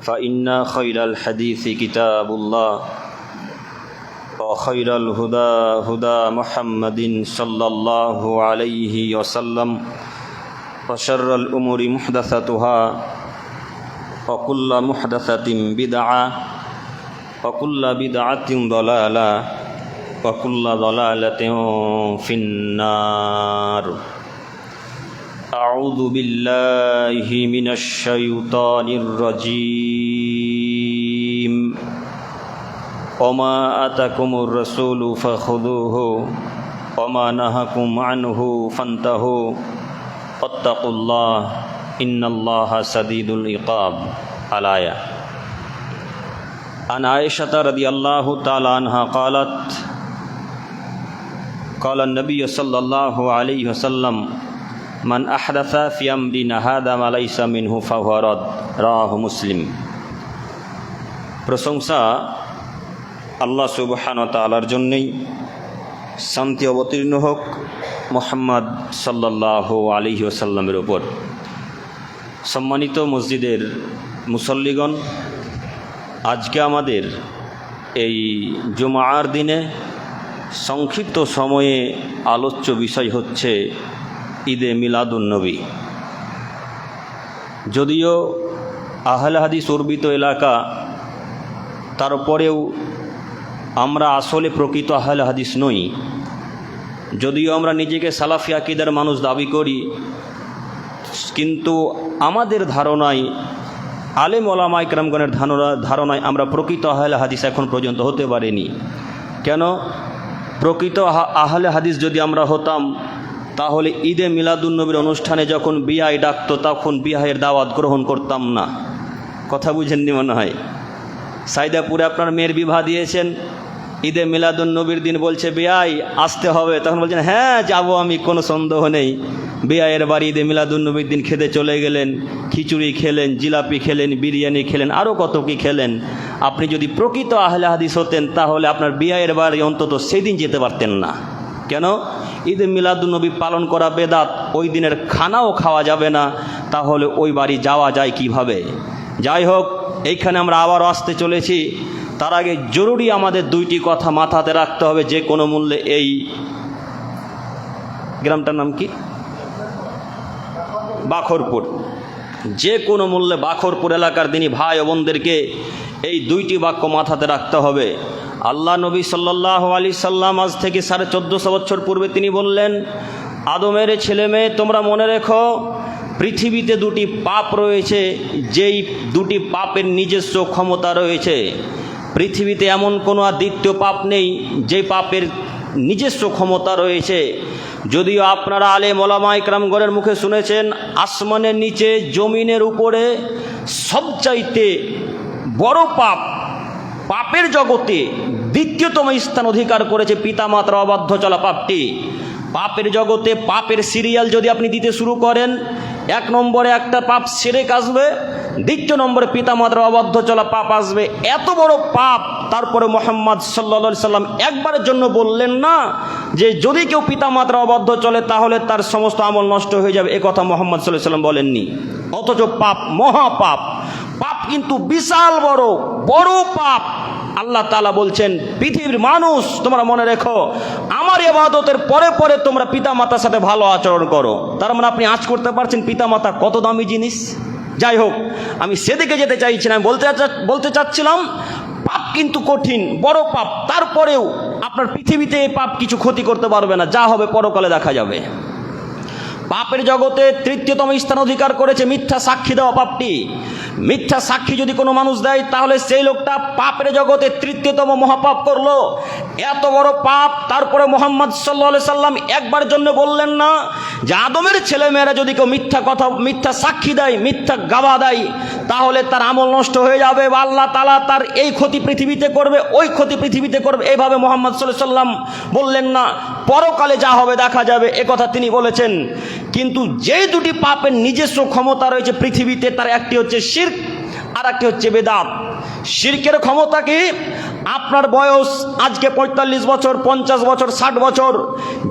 فإن خير الحديث كتاب الله وخير الهدى هدى محمد صلى الله عليه وسلم وشر الأمور محدثاتها وكل محدثة بدعة وكل بدعة ضلالة وكل ضلالة في النار أعوذ بالله من الشيطان الرجيم وما آتاكم الرسول فخذوه وما نهاكم عنه فانتهوا واتقوا الله إن الله شديد العقاب الآية عن عائشة رضي الله تعالى عنها قالت قال النبي صلى الله عليه وسلم من أحدث في أمرنا هذا ما ليس منه فهو رد রাহ মুসলিম। প্রশংসা আল্লাহ সুবহানাহু ওয়া তাআলার জন্যই, শান্তি অবতীর্ণ হোক মুহাম্মদ সাল্লাল্লাহু আলাইহি ওয়াসাল্লামের উপর। সম্মানিত মসজিদের মুসল্লিগণ, আজকে আমাদের এই জুমার দিনে সংক্ষিপ্ত সময়ে আলোচ্য বিষয় হচ্ছে ঈদে মিলাদুন্নবী। যদিও আহলে হাদিস অর্বিত এলাকা, তারপরেও আমরা আসলে প্রকৃত আহলে হাদিস নই। যদিও আমরা নিজেকে সালাফি আকীদার মানুষ দাবি করি, কিন্তু আমাদের ধারণায়, আলেম ওলামা ইকরামগণের ধারণায় আমরা প্রকৃত আহলে হাদিস এখন পর্যন্ত হতে পারিনি। কেন? প্রকৃত আহলে হাদিস যদি আমরা হতাম, তাহলে ঈদে মিলাদুন্নবীর অনুষ্ঠানে যখন বিয়ায় ডাকতো তখন বিয়াহের দাওয়াত গ্রহণ করতাম না। কথা বুঝেননি মনে হয়। সাইদাপুরে আপনার মেয়ের বিবাহ দিয়েছেন, ঈদে মিলাদুন্নবীর দিন বলছে বিয়াই আসতে হবে, তখন বলছেন হ্যাঁ যাব আমি, কোনো সন্দেহ নেই। বিয়ায়ের বাড়ি ঈদে মিলাদুন্নবীর দিন খেতে চলে গেলেন, খিচুড়ি খেলেন, জিলাপি খেলেন, বিরিয়ানি খেলেন, আরও কত কি খেলেন। আপনি যদি প্রকৃত আহলে হাদিস হতেন তাহলে আপনার বিয়ায়ের বাড়ি অন্তত সেদিন যেতে পারতেন না। কেন? ঈদে মিলাদুন্নবী পালন করা বেদাত, ওই দিনের খানাও খাওয়া যাবে না, তাহলে ওই বাড়ি যাওয়া যায় কিভাবে? যাই হোক, এইখানে আমরা আবারও আসতে চলেছি। তার আগে জরুরি আমাদের দুইটি কথা মাথাতে রাখতে হবে। যে কোনো মূল্যে এই গ্রামটার নাম কি? বাখরপুর। যে কোনো মূল্যে বাখরপুর এলাকার দিনী ভাই ও বোনদেরকে এই দুইটি বাক্য মাথাতে রাখতে হবে। আল্লাহ নবী সাল্লাল্লাহু আলাইহি সাল্লাম আজ থেকে 1450 বছর পূর্বে তিনি বললেন, আদমের ছেলে মেয়ে তোমরা মনে রেখো, পৃথিবীতে দুটি পাপ রয়েছে, যেই দুটি পাপের নিজস্ব ক্ষমতা রয়েছে। পৃথিবীতে এমন কোনো দ্বিতীয় পাপ নেই যে পাপের নিজস্ব ক্ষমতা রয়েছে। যদিও আপনারা আলেম ওলামা ইকরামগণের মুখে শুনেছেন, আসমানের নিচে জমিনের উপরে সবচাইতে বড় পাপের জগতে দ্বিতীয়তম স্থান অধিকার করেছে পিতামাতার অবাধ্য চলা পাপটি। পাপের জগতে পাপের সিরিয়াল যদি আপনি দিতে শুরু করেন, 1 নম্বরে একটা পাপ শিরক আসবে, 2 নম্বরে পিতামাতার অবাধ্য চলা পাপ আসবে। এত বড় পাপ, তারপরে মুহাম্মদ সাল্লাল্লাহু আলাইহি সাল্লাম একবারের জন্য বললেন না যে যদি কেউ পিতামাতার অবাধ্য চলে তাহলে তার সমস্ত আমল নষ্ট হয়ে যাবে। এ কথা মুহাম্মদ সাল্লাল্লাহু আলাইহি সাল্লাম বলেননি। অথচ পাপ, মহাপাপ, পাপ কিন্তু বিশাল বড় পাপ। আল্লাহ তাআলা বলছেন, পৃথিবীর মানুষ তোমরা মনে রেখো, আমার ইবাদতের পরে পরে তোমরা পিতামাতার সাথে ভালো আচরণ করো। তার মানে আপনি আঁচ করতে পারছেন পিতামাতা কত দামি জিনিস। যাই হোক, আমি সেদিকে যেতে চাইছি না। আমি বলতে চাচ্ছিলাম পাপ কিন্তু কঠিন, বড় পাপ। তারপরেও আপনার পৃথিবীতে এই পাপ কিছু ক্ষতি করতে পারবে না, যা হবে পরকালে দেখা যাবে। পাপের জগতে তৃতীয়তম স্থান অধিকার করেছে মিথ্যা সাক্ষী দেওয়া পাপটি। মিথ্যা সাক্ষী যদি কোনো মানুষ দেয় তাহলে সেই লোকটা পাপের জগতে তৃতীয়তম মহাপাপ করলো। এত বড় পাপ। তারপরে মুহাম্মদ সাল্লাল্লাহু আলাইহি সাল্লাম একবার জন্য বললেন না যে আদমের ছেলেমেয়েরা যদি কেউ মিথ্যা সাক্ষী দেয়, মিথ্যা গাওয়া দেয়, তাহলে তার আমল নষ্ট হয়ে যাবে বা আল্লাহ তাআলা তার এই ক্ষতি পৃথিবীতে করবে, ওই ক্ষতি পৃথিবীতে করবে। এইভাবে মুহাম্মদ সাল্লাল্লাহু আলাইহি সাল্লাম বললেন না। পরকালে যা হবে দেখা যাবে, এ কথা তিনি বলেছেন। কিন্তু যেই দুটি পাপের নিজস্ব ক্ষমতা রয়েছে পৃথিবীতে, তার একটি হচ্ছে শিরক আর একটি হচ্ছে বেদাত। শিরকের ক্ষমতা কি? আপনার বয়স আজকে 45 বছর, 50 বছর, 60 বছর,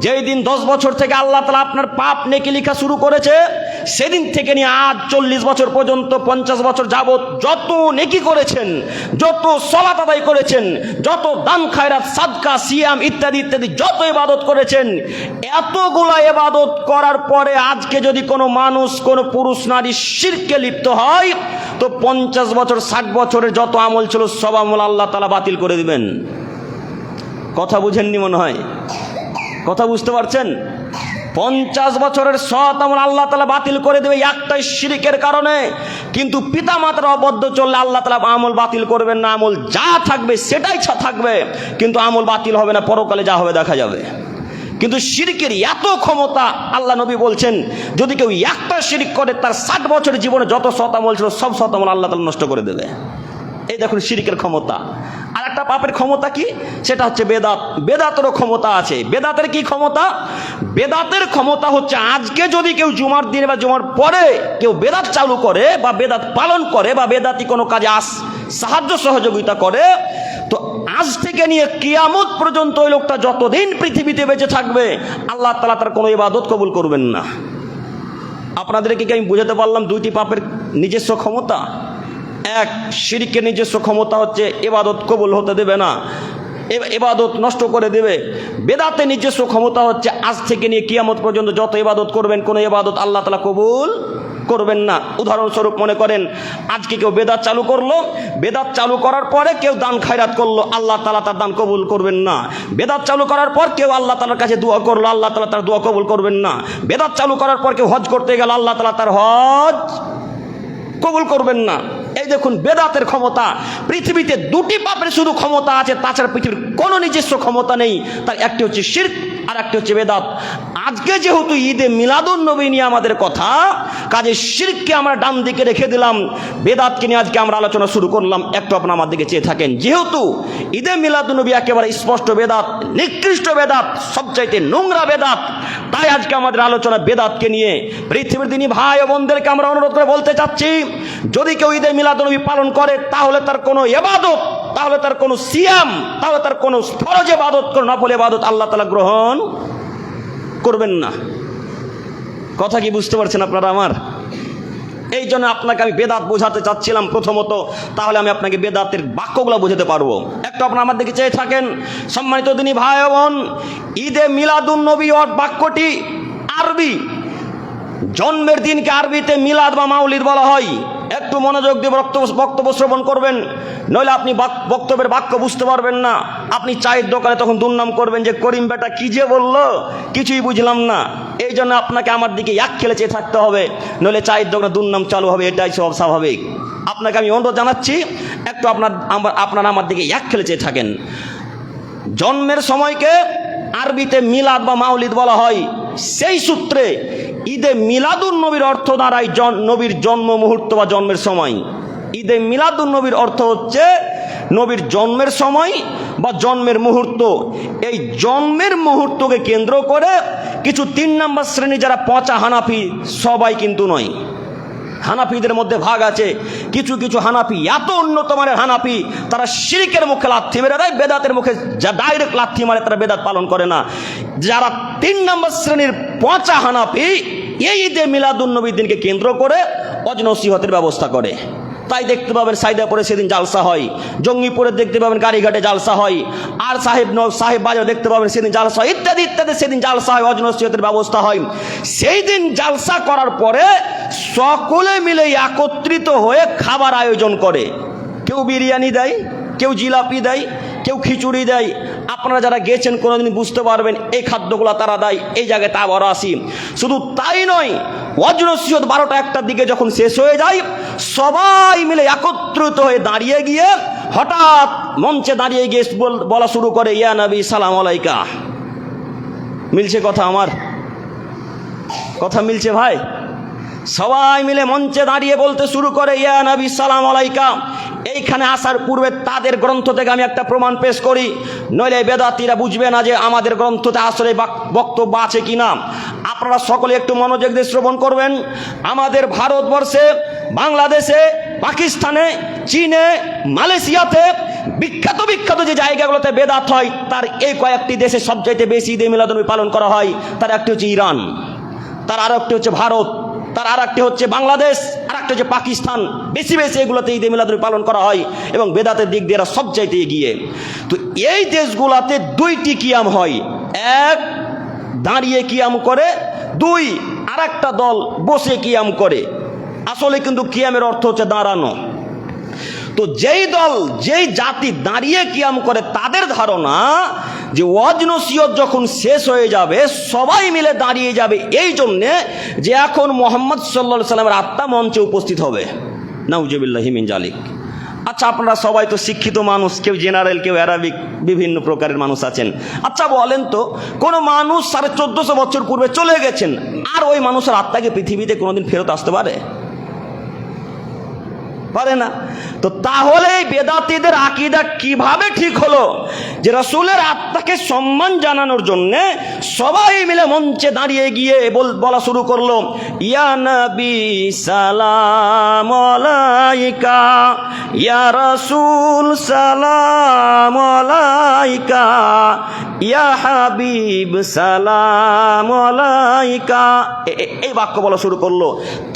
যেই দিন 10 বছর থেকে আল্লাহ তাআলা আপনার পাপ নেকি লেখা শুরু করেছে, সেদিন থেকে নিয়ে আজ 40 বছর পর্যন্ত 50 বছর যাবত যত নেকি করেছেন, যত সালাত আদায় করেছেন, যত দান খায়রাত সাদকা সিয়াম ইত্যাদি ইত্যাদি যত ইবাদত করেছেন, এতগুলা ইবাদত করার পরে আজকে যদি কোনো মানুষ, কোনো পুরুষ নারী শিরকে লিপ্ত হয়, তো 50 বছর 60 বছরের যত আমল ছিল সব আমল আল্লাহ তাআলা বাতিল করে দিবেন। কথা বুঝেননি মনে হয়? কথা বুঝতে পারছেন? 50 বছরের সৎ আমল আল্লাহ তাআলা বাতিল করে দেবে একটাই শিরকের কারণে। কিন্তু পিতা মাতার অবদ্ধ চললে আল্লাহ তাআলা আমল বাতিল করবেন না, আমল যা থাকবে সেটাই থাকবে, কিন্তু আমল বাতিল হবে না, পরকালে যা হবে দেখা যাবে। কিন্তু শিরকের এত ক্ষমতা, আল্লাহ নবী বলছেন যদি কেউ একটা শিরক করে তার 60 বছরের জীবনে যত সৎ আমল ছিল সব সৎ আমল আল্লাহ তাআলা নষ্ট করে দেবে। এই দেখুন শিরকের ক্ষমতা। আর একটা পাপের ক্ষমতা কি? সেটা হচ্ছে বেদাত। বেদাতেরও ক্ষমতা আছে। বেদাতের কি ক্ষমতা? বেদাতের ক্ষমতা হচ্ছে আজকে যদি কেউ জুমার দিনে বা জুমার পরে কেউ বেদাত চালু করে বা বেদাত পালন করে বা বেদাতি কোনো কাজে সাহায্য সহযোগিতা করে, তো আজ থেকে নিয়ে কিয়ামত পর্যন্ত ওই লোকটা যতদিন পৃথিবীতে বেঁচে থাকবে আল্লাহ তাআলা তার কোনো ইবাদত কবুল করবেন না। আপনাদেরকে কি আমি বুঝাতে পারলাম দুইটি পাপের নিজস্ব ক্ষমতা? এক, শিরকের নিজস্ব ক্ষমতা হচ্ছে ইবাদত কবুল হতে দেবে না, ইবাদত নষ্ট করে দেবে। বেদাতের নিজস্ব ক্ষমতা হচ্ছে আজ থেকে নিয়ে কিয়ামত পর্যন্ত যত ইবাদত করবেন কোনো ইবাদত আল্লাহ তাআলা কবুল করবেন না। উদাহরণস্বরূপ মনে করেন আজকে কেউ বেদাত চালু করলো, বেদাত চালু করার পরে কেউ দান খায়রাত করলো, আল্লাহ তাআলা তার দান কবুল করবেন না। বেদাত চালু করার পর কেউ আল্লাহ তাআলার কাছে দোয়া করলো, আল্লাহ তাআলা তার দোয়া কবুল করবেন না। বেদাত চালু করার পর কেউ হজ করতে গেল, আল্লাহ তাআলা তার হজ কবুল করবেন না। এই দেখুন বেদাতের ক্ষমতা। পৃথিবীতে দুটি পাপের শুধু ক্ষমতা আছে, তাছাড়া পৃথিবীর কোনো নিজস্ব ক্ষমতা নেই। তার একটি হচ্ছে শিরক আর একটি হচ্ছে বেদাত। আজকে যেহেতু ঈদে মিলাদুন নবী নিয়ে আমাদের কথা, কাজে শিরককে আমরা ডান দিকে রেখে দিলাম, বেদাতকে নিয়ে আজকে আমরা আলোচনা শুরু করলাম। একটু আপনার আমার দিকে চেয়ে থাকেন। যেহেতু ঈদে মিলাদুন নবী একেবারে স্পষ্ট বেদাত, নিকৃষ্ট বেদাত, সবচাইতে নোংরা বেদাত, তাই আজকে আমাদের আলোচনা বেদাতকে নিয়ে। পৃথিবীর দিনী ভাই ও বোনদেরকে আমরা অনুরোধ করে বলতে চাচ্ছি, যদি কেউ ঈদে মিলাদুন নবী পালন করে তাহলে তার কোনো ইবাদত, তাহলে তার কোনো সিয়াম, তাহলে তার কোনো ফরজ ইবাদত, কোনো নফল ইবাদত আল্লাহ তাআলা গ্রহণ করবেন না। কথা কি বুঝতে পারছেন আপনারা আমার? এই জন্য আপনাকে আমি বেদাত বোঝাতে চাচ্ছিলাম প্রথমত, তাহলে আমি আপনাকে বেদাতের বাক্যগুলো বোঝাতে পারবো। একটু আপনারা আমার দিকে চেয়ে থাকেন। সম্মানিত দিনী ভাই বোন, ঈদে মিলাদুন নবী বাক্যটি আরবি, জন্মের দিনকে আরবিতে মিলাদ বা মাউলিদ বলা হয়। একটু মনোযোগ দিয়ে বক্তব্য শ্রবণ করবেন, নইলে আপনি বক্তব্যের বাক্য বুঝতে পারবেন না। আপনি চায়ের দোকানে তখন দুর্নাম করবেন যে করিম বেটা কি যে বললো, কিছুই বুঝলাম না। এই জন্য আপনাকে আমার দিকে এক খেলে চেয়ে থাকতে হবে, নইলে চায়ের দোকানে দুর্নাম চালু হবে, এটাই সব স্বাভাবিক। আপনাকে আমি অনুরোধ জানাচ্ছি, একটু আপনারা আমার দিকে এক খেলে চেয়ে থাকেন। জন্মের সময়কে আরবিতে মিলাদ বা মাউলিদ বলা হয়। সেই সূত্রে ঈদে মিলাদুন নবীর অর্থ দাঁড়ায় নবীর জন্ম মুহূর্ত বা জন্মের সময়। ঈদে মিলাদুন নবীর অর্থ হচ্ছে নবীর জন্মের সময় বা জন্মের মুহূর্ত। এই জন্মের মুহূর্তকে কেন্দ্র করে কিছু 3 নম্বর শ্রেণী যারা পচা হানাফি, সবাই কিন্তু নয়, হানাফিদের মধ্যে ভাগ আছে। কিছু কিছু হানাফি এত উন্নত মানের হানাফি, তারা শিরকের মুখে লাথি মেরে দেয়, বেদাতের মুখে যা ডাইরেক্ট লাথি মারে, তারা বেদাত পালন করে না। যারা 3 নম্বর শ্রেণীর পচা হানাফি, এই ঈদে মিলাদুন নবীর দিনকে কেন্দ্র করে অজনসিহতের ব্যবস্থা করে। তাই দেখতে পাবেন সাইদাপুরে সেদিন জালসা হয়, জঙ্গিপুরে দেখতে পাবেন গাড়িঘাটে জালসা হয়, আর সাহেব বাজার দেখতে পাবেন সেদিন জালসা হয়, ইত্যাদি ইত্যাদি সেদিন জালসা হয়, অজনসিহতের ব্যবস্থা হয়। সেই দিন জালসা করার পরে সকলে মিলে একত্রিত হয়ে খাবার আয়োজন করে। কেউ বিরিয়ানি দেয়, কেউ জিলাপি দেয়, কেউ খিচুড়ি দেয়। আপনারা যারা গেছেন কোনোদিন বুঝতে পারবেন এই খাদ্যগুলো তারা দেয়। এই জায়গায় তা বড় আসি। শুধু তাই নয়, ওয়াজনসিহত 12টা 1টার দিকে যখন শেষ হয়ে যায়, সবাই মিলে একত্রিত হয়ে দাঁড়িয়ে গিয়ে হঠাৎ মঞ্চে দাঁড়িয়ে গিয়ে বলা শুরু করে, ইয়া নবী সালাম আলাইকা। মিলছে কথা? আমার কথা মিলছে ভাই? সবাই মিলে মঞ্চে দাঁড়িয়ে বলতে শুরু করে, ইয়া নবী সালাম আলাইকা। এইখানে আসার পূর্বে তাদের গ্রন্থ থেকে আমি একটা প্রমাণ পেশ করি, নইলে বেদাতীরা বুঝবে না যে আমাদের গ্রন্থতে আসলে বক্তব্য আছে কিনা। আপনারা সকলে একটু মনোযোগ দিয়ে শ্রবণ করবেন। আমাদের ভারতবর্ষে, বাংলাদেশে, পাকিস্তানে, চীনে, মালয়েশিয়াতে বিখ্যাত বিখ্যাত যে জায়গাগুলোতে বেদাত হয়, তার এই কয়েকটি দেশে সবচাইতে বেশি ঈদে মিলাদুন নবী পালন করা হয়। তার একটি হচ্ছে ইরান, তার আরো একটি হচ্ছে ভারত, তার আর একটি হচ্ছে বাংলাদেশ, আর একটা হচ্ছে পাকিস্তান। বেশি বেশি এগুলোতে ঈদে মিলাদুন্নবী পালন করা হয় এবং বেদাতের দিক দিয়ে এরা সবচাইতে এগিয়ে। তো এই দেশগুলোতে দুইটি কিয়াম হয়, এক দাঁড়িয়ে কিয়াম করে, দুই আর একটা দল বসে কিয়াম করে। আসলে কিন্তু কিয়ামের অর্থ হচ্ছে দাঁড়ানো। তো যেই দল যেই জাতি দাঁড়িয়ে কিয়াম করে তাদের ধারণা যে ওয়াজ নসিহত যখন শেষ হয়ে যাবে সবাই মিলে দাঁড়িয়ে যাবে, এই জন্যে যে এখন মুহাম্মদ সাল্লাল্লাহু আলাইহি সাল্লামের আত্মা মঞ্চে উপস্থিত হবে। নাউজুবিল্লাহি মিন জালিক। আচ্ছা, আপনারা সবাই তো শিক্ষিত মানুষ, কেউ জেনারেল, কেউ অ্যারাবিক, বিভিন্ন প্রকারের মানুষ আছেন। আচ্ছা বলেন তো, কোনো মানুষ 1450 বছর পূর্বে চলে গেছেন, আর ওই মানুষের আত্মাকে পৃথিবীতে কোনোদিন ফেরত আসতে পারে? পারে না। তো তাহলে বেদাতীদের আকীদা কিভাবে ঠিক হলো যে রাসূলের আত্মাকে সম্মান জানানোর জন্য সবাই মিলে মঞ্চে দাঁড়িয়ে গিয়ে বলা শুরু করলো, ইয়া নবী সালাম আলাইকা, ইয়া রাসূল সালাম আলাইকা, ইয়া হাবিব সালাম আলাইকা। এই বাক্য বলা শুরু করলো।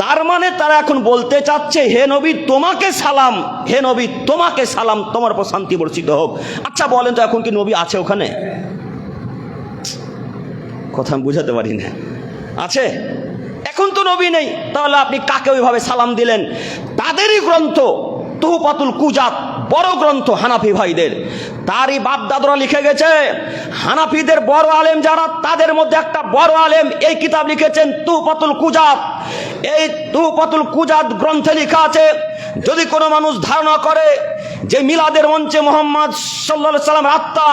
তার মানে তারা এখন বলতে চাচ্ছে, হে নবী তোমাকে সালাম, হে নবী তোমাকে সালাম, তোমার উপর শান্তি বর্ষিত হোক। আচ্ছা বলেন তো, এখন কি নবী আছে ওখানে? কথা আমি বুঝাতে পারি না। আছে? এখন তো নবী নেই, তাহলে আপনি কাকে ওইভাবে সালাম দিলেন? তাদেরই গ্রন্থ তুহফাতুল কুজাত, বড় গ্রন্থ হানাফি ভাইদের, তারই বাপ দাদুরা লিখে গেছে। হানাফিদের বড় আলেম যারা, তাদের মধ্যে একটা বড় আলেম এই কিতাব লিখেছেন তুহফাতুল কুজাত। এই তুহফাতুল কুজাত গ্রন্থে লেখা আছে, যদি কোনো মানুষ ধারণা করে যে মিলাদের মঞ্চে মুহাম্মদ সাল্লাল্লাহু আলাইহি সাল্লামের আত্মা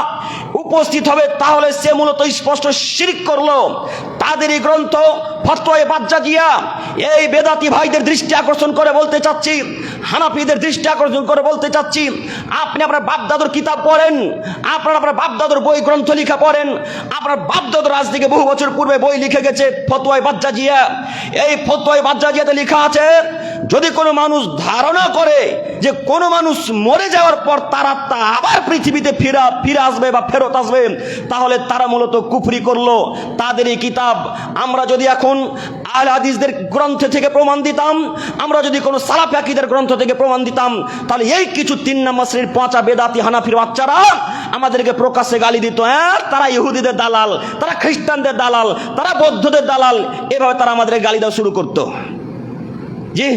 উপস্থিত হবে, তাহলে সে মূলত স্পষ্ট শিরক করলো। তাদেরই গ্রন্থ ফতোয়ায়ে বাজ্জাজিয়া, এই বেদাতি ভাইদের দৃষ্টি আকর্ষণ করে বলতে চাচ্ছি, হানাফিদের দৃষ্টি আকর্ষণ করে বলতে চাচ্ছি, আপনি আপনার বাপদাদুর কিতাব পড়েন, আপনার বাপদাদুর বই গ্রন্থ লিখা পড়েন। আপনার বাপদাদুর আজ থেকে বহু বছর পূর্বে বই লিখে গেছে ফতোয়ায়ে বাজ্জাজিয়া। এই ফতোয়ায়ে বাজ্জাজিয়াতে লেখা আছে, যদি কোনো মানুষ ধারণা করে যে কোনো মানুষ মরে যাওয়ার পর তার আত্মা আবার পৃথিবীতে ফিরে আসবে বা ফেরত আসবে, তাহলে তারা মূলত কুফরি করলো। তাদের এই কিতাব আমরা যদি এখন আহলে হাদিসদের গ্রন্থ থেকে প্রমাণ দিতাম, আমরা যদি কোনো সালাফি আকীদার গ্রন্থ থেকে প্রমাণ দিতাম, তাহলে এই কিছু 3 নম্বর শ্রেণীর পচা বেদাতি হানাফির বাচ্চারা আমাদেরকে প্রকাশ্যে গালি দিত, তারা ইহুদিদের দালাল, তারা খ্রিস্টানদের দালাল, তারা বৌদ্ধদের দালাল, এভাবে তারা আমাদের গালি দেওয়া শুরু করতো। জি,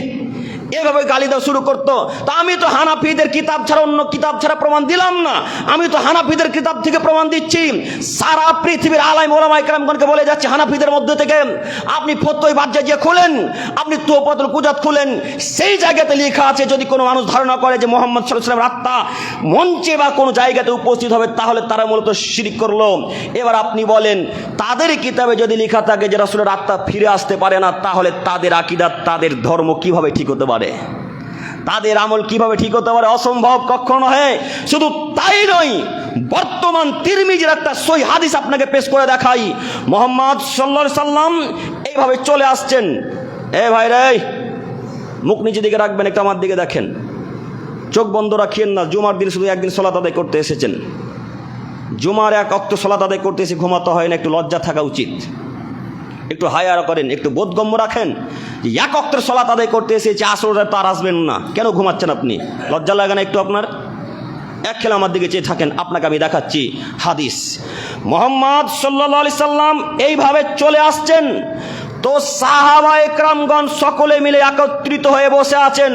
এভাবে গালি দেওয়া শুরু করতো। তো আমি তো হানাফিদের কিতাব ছাড়া অন্য কিতাব ছাড়া প্রমাণ দিলাম না, আমি তো হানাফিদের কিতাব থেকে প্রমাণ দিচ্ছি। সারা পৃথিবীর আলেম ওলামা ইকরামগণকে বলে যাচ্ছে, হানাফিদের মধ্যে থেকে আপনি ফতোয়ায়ে বাজ্জাজিয়া খুলেন, আপনি তুহফাতুল কুজাত খুলেন, সেই জায়গাতে লেখা আছে যদি কোনো মানুষ ধারণা করে যে মুহাম্মদ সাল্লাল্লাহু আলাইহি ওয়াসাল্লামের আত্মা মঞ্চে বা কোনো জায়গাতে উপস্থিত হবে, তাহলে তারা মূলত শিরক করলো। এবার আপনি বলেন, তাদের কিতাবে যদি লেখা থাকে যে রাসূলের আত্মা ফিরে আসতে পারে না, তাহলে তাদের আকীদা, তাদের ধর্ম কিভাবে ঠিক হতে পারে? তাদের আমল কিভাবে ঠিক হতে পারে? অসম্ভব, কখনো নয়। শুধু তাই নয়, বর্তমান তিরমিজির একটা সহিহ হাদিস আপনাকে পেশ করে দেখাই। মুহাম্মদ সাল্লাল্লাহু আলাইহি সাল্লাম এইভাবে চলে আসছেন। এ ভাই রে, মুখ নিচের দিকে রাখবেন, একটু আমার দিকে দেখেন, চোখ বন্ধ রাখিয়েন না। জুমার দিন শুধু একদিন সালাত আদায় করতে এসেছেন, জুমার এক ওয়াক্ত সালাত আদায় করতে এসে ঘুমাতে হয় না, একটু লজ্জা থাকা উচিত। একটু হায়া করেন, একটু বোধগম্য রাখেন। এক ওয়াক্তের সালাত আদায় করতে এসেছে, আসরে তো আর আসবেন না, কেন ঘুমাচ্ছেন আপনি? লজ্জা লাগে না একটু আপনার? এক খেলা আমার দিকে চেয়ে থাকেন, আপনাকে আমি দেখাচ্ছি হাদিস। মুহাম্মদ সাল্লাল্লাহু আলাইহি সাল্লাম এইভাবে চলে আসছেন, তো সাহাবা একরামগণ সকলে মিলে একত্রিত হয়ে বসে আছেন।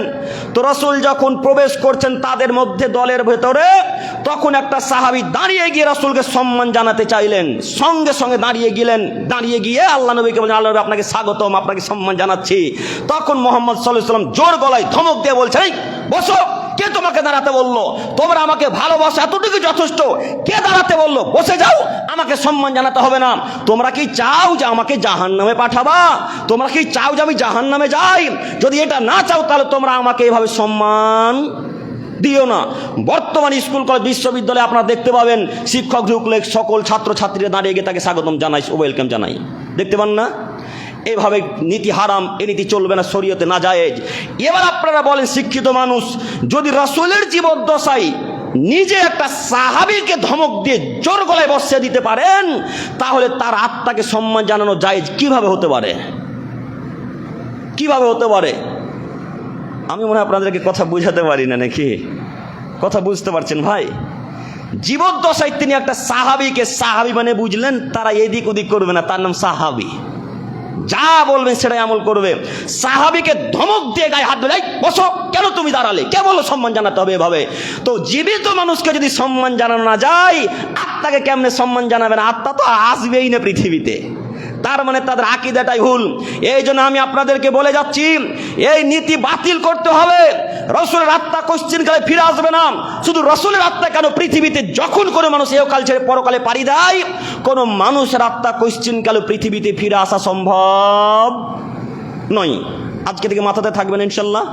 তো রাসূল যখন প্রবেশ করছেন তাদের মধ্যে, দলের ভেতরে, তখন একটা সাহাবী দাঁড়িয়ে গিয়ে রাসূলকে সম্মান জানাতে চাইলেন। সঙ্গে সঙ্গে দাঁড়িয়ে গিয়ে আল্লাহ নবীকে বলেন, আল্লাহ নবী আপনাকে স্বাগতম, আপনাকে সম্মান জানাচ্ছি। তখন মুহাম্মদ সাল্লাল্লাহু আলাইহি সাল্লাম জোর গলায় ধমক দিয়ে বলছেন, এই বসো, কে তোমাকে দাঁড়াতে বললো? তোমরা আমাকে ভালোবাসো, এতটুকু যথেষ্ট। কে দাঁড়াতে বললো? বসে যাও, আমাকে সম্মান জানাতে হবে না। তোমরা কি চাও যে আমাকে জাহান্নামে পাঠাবা? তোমরা কি চাও যে আমি জাহান্নামে যাই? যদি এটা না চাও, তাহলে তোমরা আমাকে এভাবে সম্মান দিও না। বর্তমান স্কুল কলেজ বিশ্ববিদ্যালয়ে আপনারা দেখতে পাবেন, শিক্ষক ঢুকলে সকল ছাত্রছাত্রীরা দাঁড়িয়ে গিয়ে তাকে স্বাগতম জানাই, ওয়েলকাম জানাই, দেখতে পান না? এভাবে নীতি হারাম, এ নীতি চলবে না, শরীয়তে নাজায়েজ। এবার আপনারা বলেন, শিক্ষিত মানুষ, যদি রাসূলের জীবদ্দশায় নিজে একটা সাহাবীকে ধমক দিয়ে জোর গলায় বসিয়ে দিতে পারেন, তাহলে তার আত্মাকে সম্মান জানানো জায়েজ কিভাবে হতে পারে? কিভাবে হতে পারে? আমি মনে হয় আপনাদেরকে কথা বুঝাতে পারি না, নাকি? কথা বুঝতে পারছেন ভাই? জীবদ্দশায় তিনি একটা সাহাবীকে সাহাবী মানে বুঝলেন, তারা এদিক ওদিক করবে না, তার নাম সাহাবী। যা বলবেন সেটাই আমল করবে। সাহাবীকে ধমক দিয়ে গায়ে হাত ধরে, বসো, কেন তুমি দাঁড়ালে, কে বলো সম্মান জানাতে হবে এভাবে? তো জীবিত মানুষকে যদি সম্মান জানানো না যায়, আত্মাকে কেমনে সম্মান জানাবেন? আত্মা তো আসবেই না পৃথিবীতে। তার মানে তাদের আকীদাটাই ভুল। এই জন্য আমি আপনাদেরকে বলে যাচ্ছি, এই নীতি বাতিল করতে হবে। রসুলের আত্মা কোশ্চিন কালে ফিরে আসবে না। শুধু রসুলের আত্মা কেন, পৃথিবীতে যখন কোনো মানুষ এহকাল ছেড়ে পরকালে পাড়ি দেয়, কোনো মানুষের আত্মা কোশ্চিন কালে পৃথিবীতে ফিরে আসা সম্ভব নয়। আজকে থেকে মাথাতে থাকবেন ইনশাল্লাহ।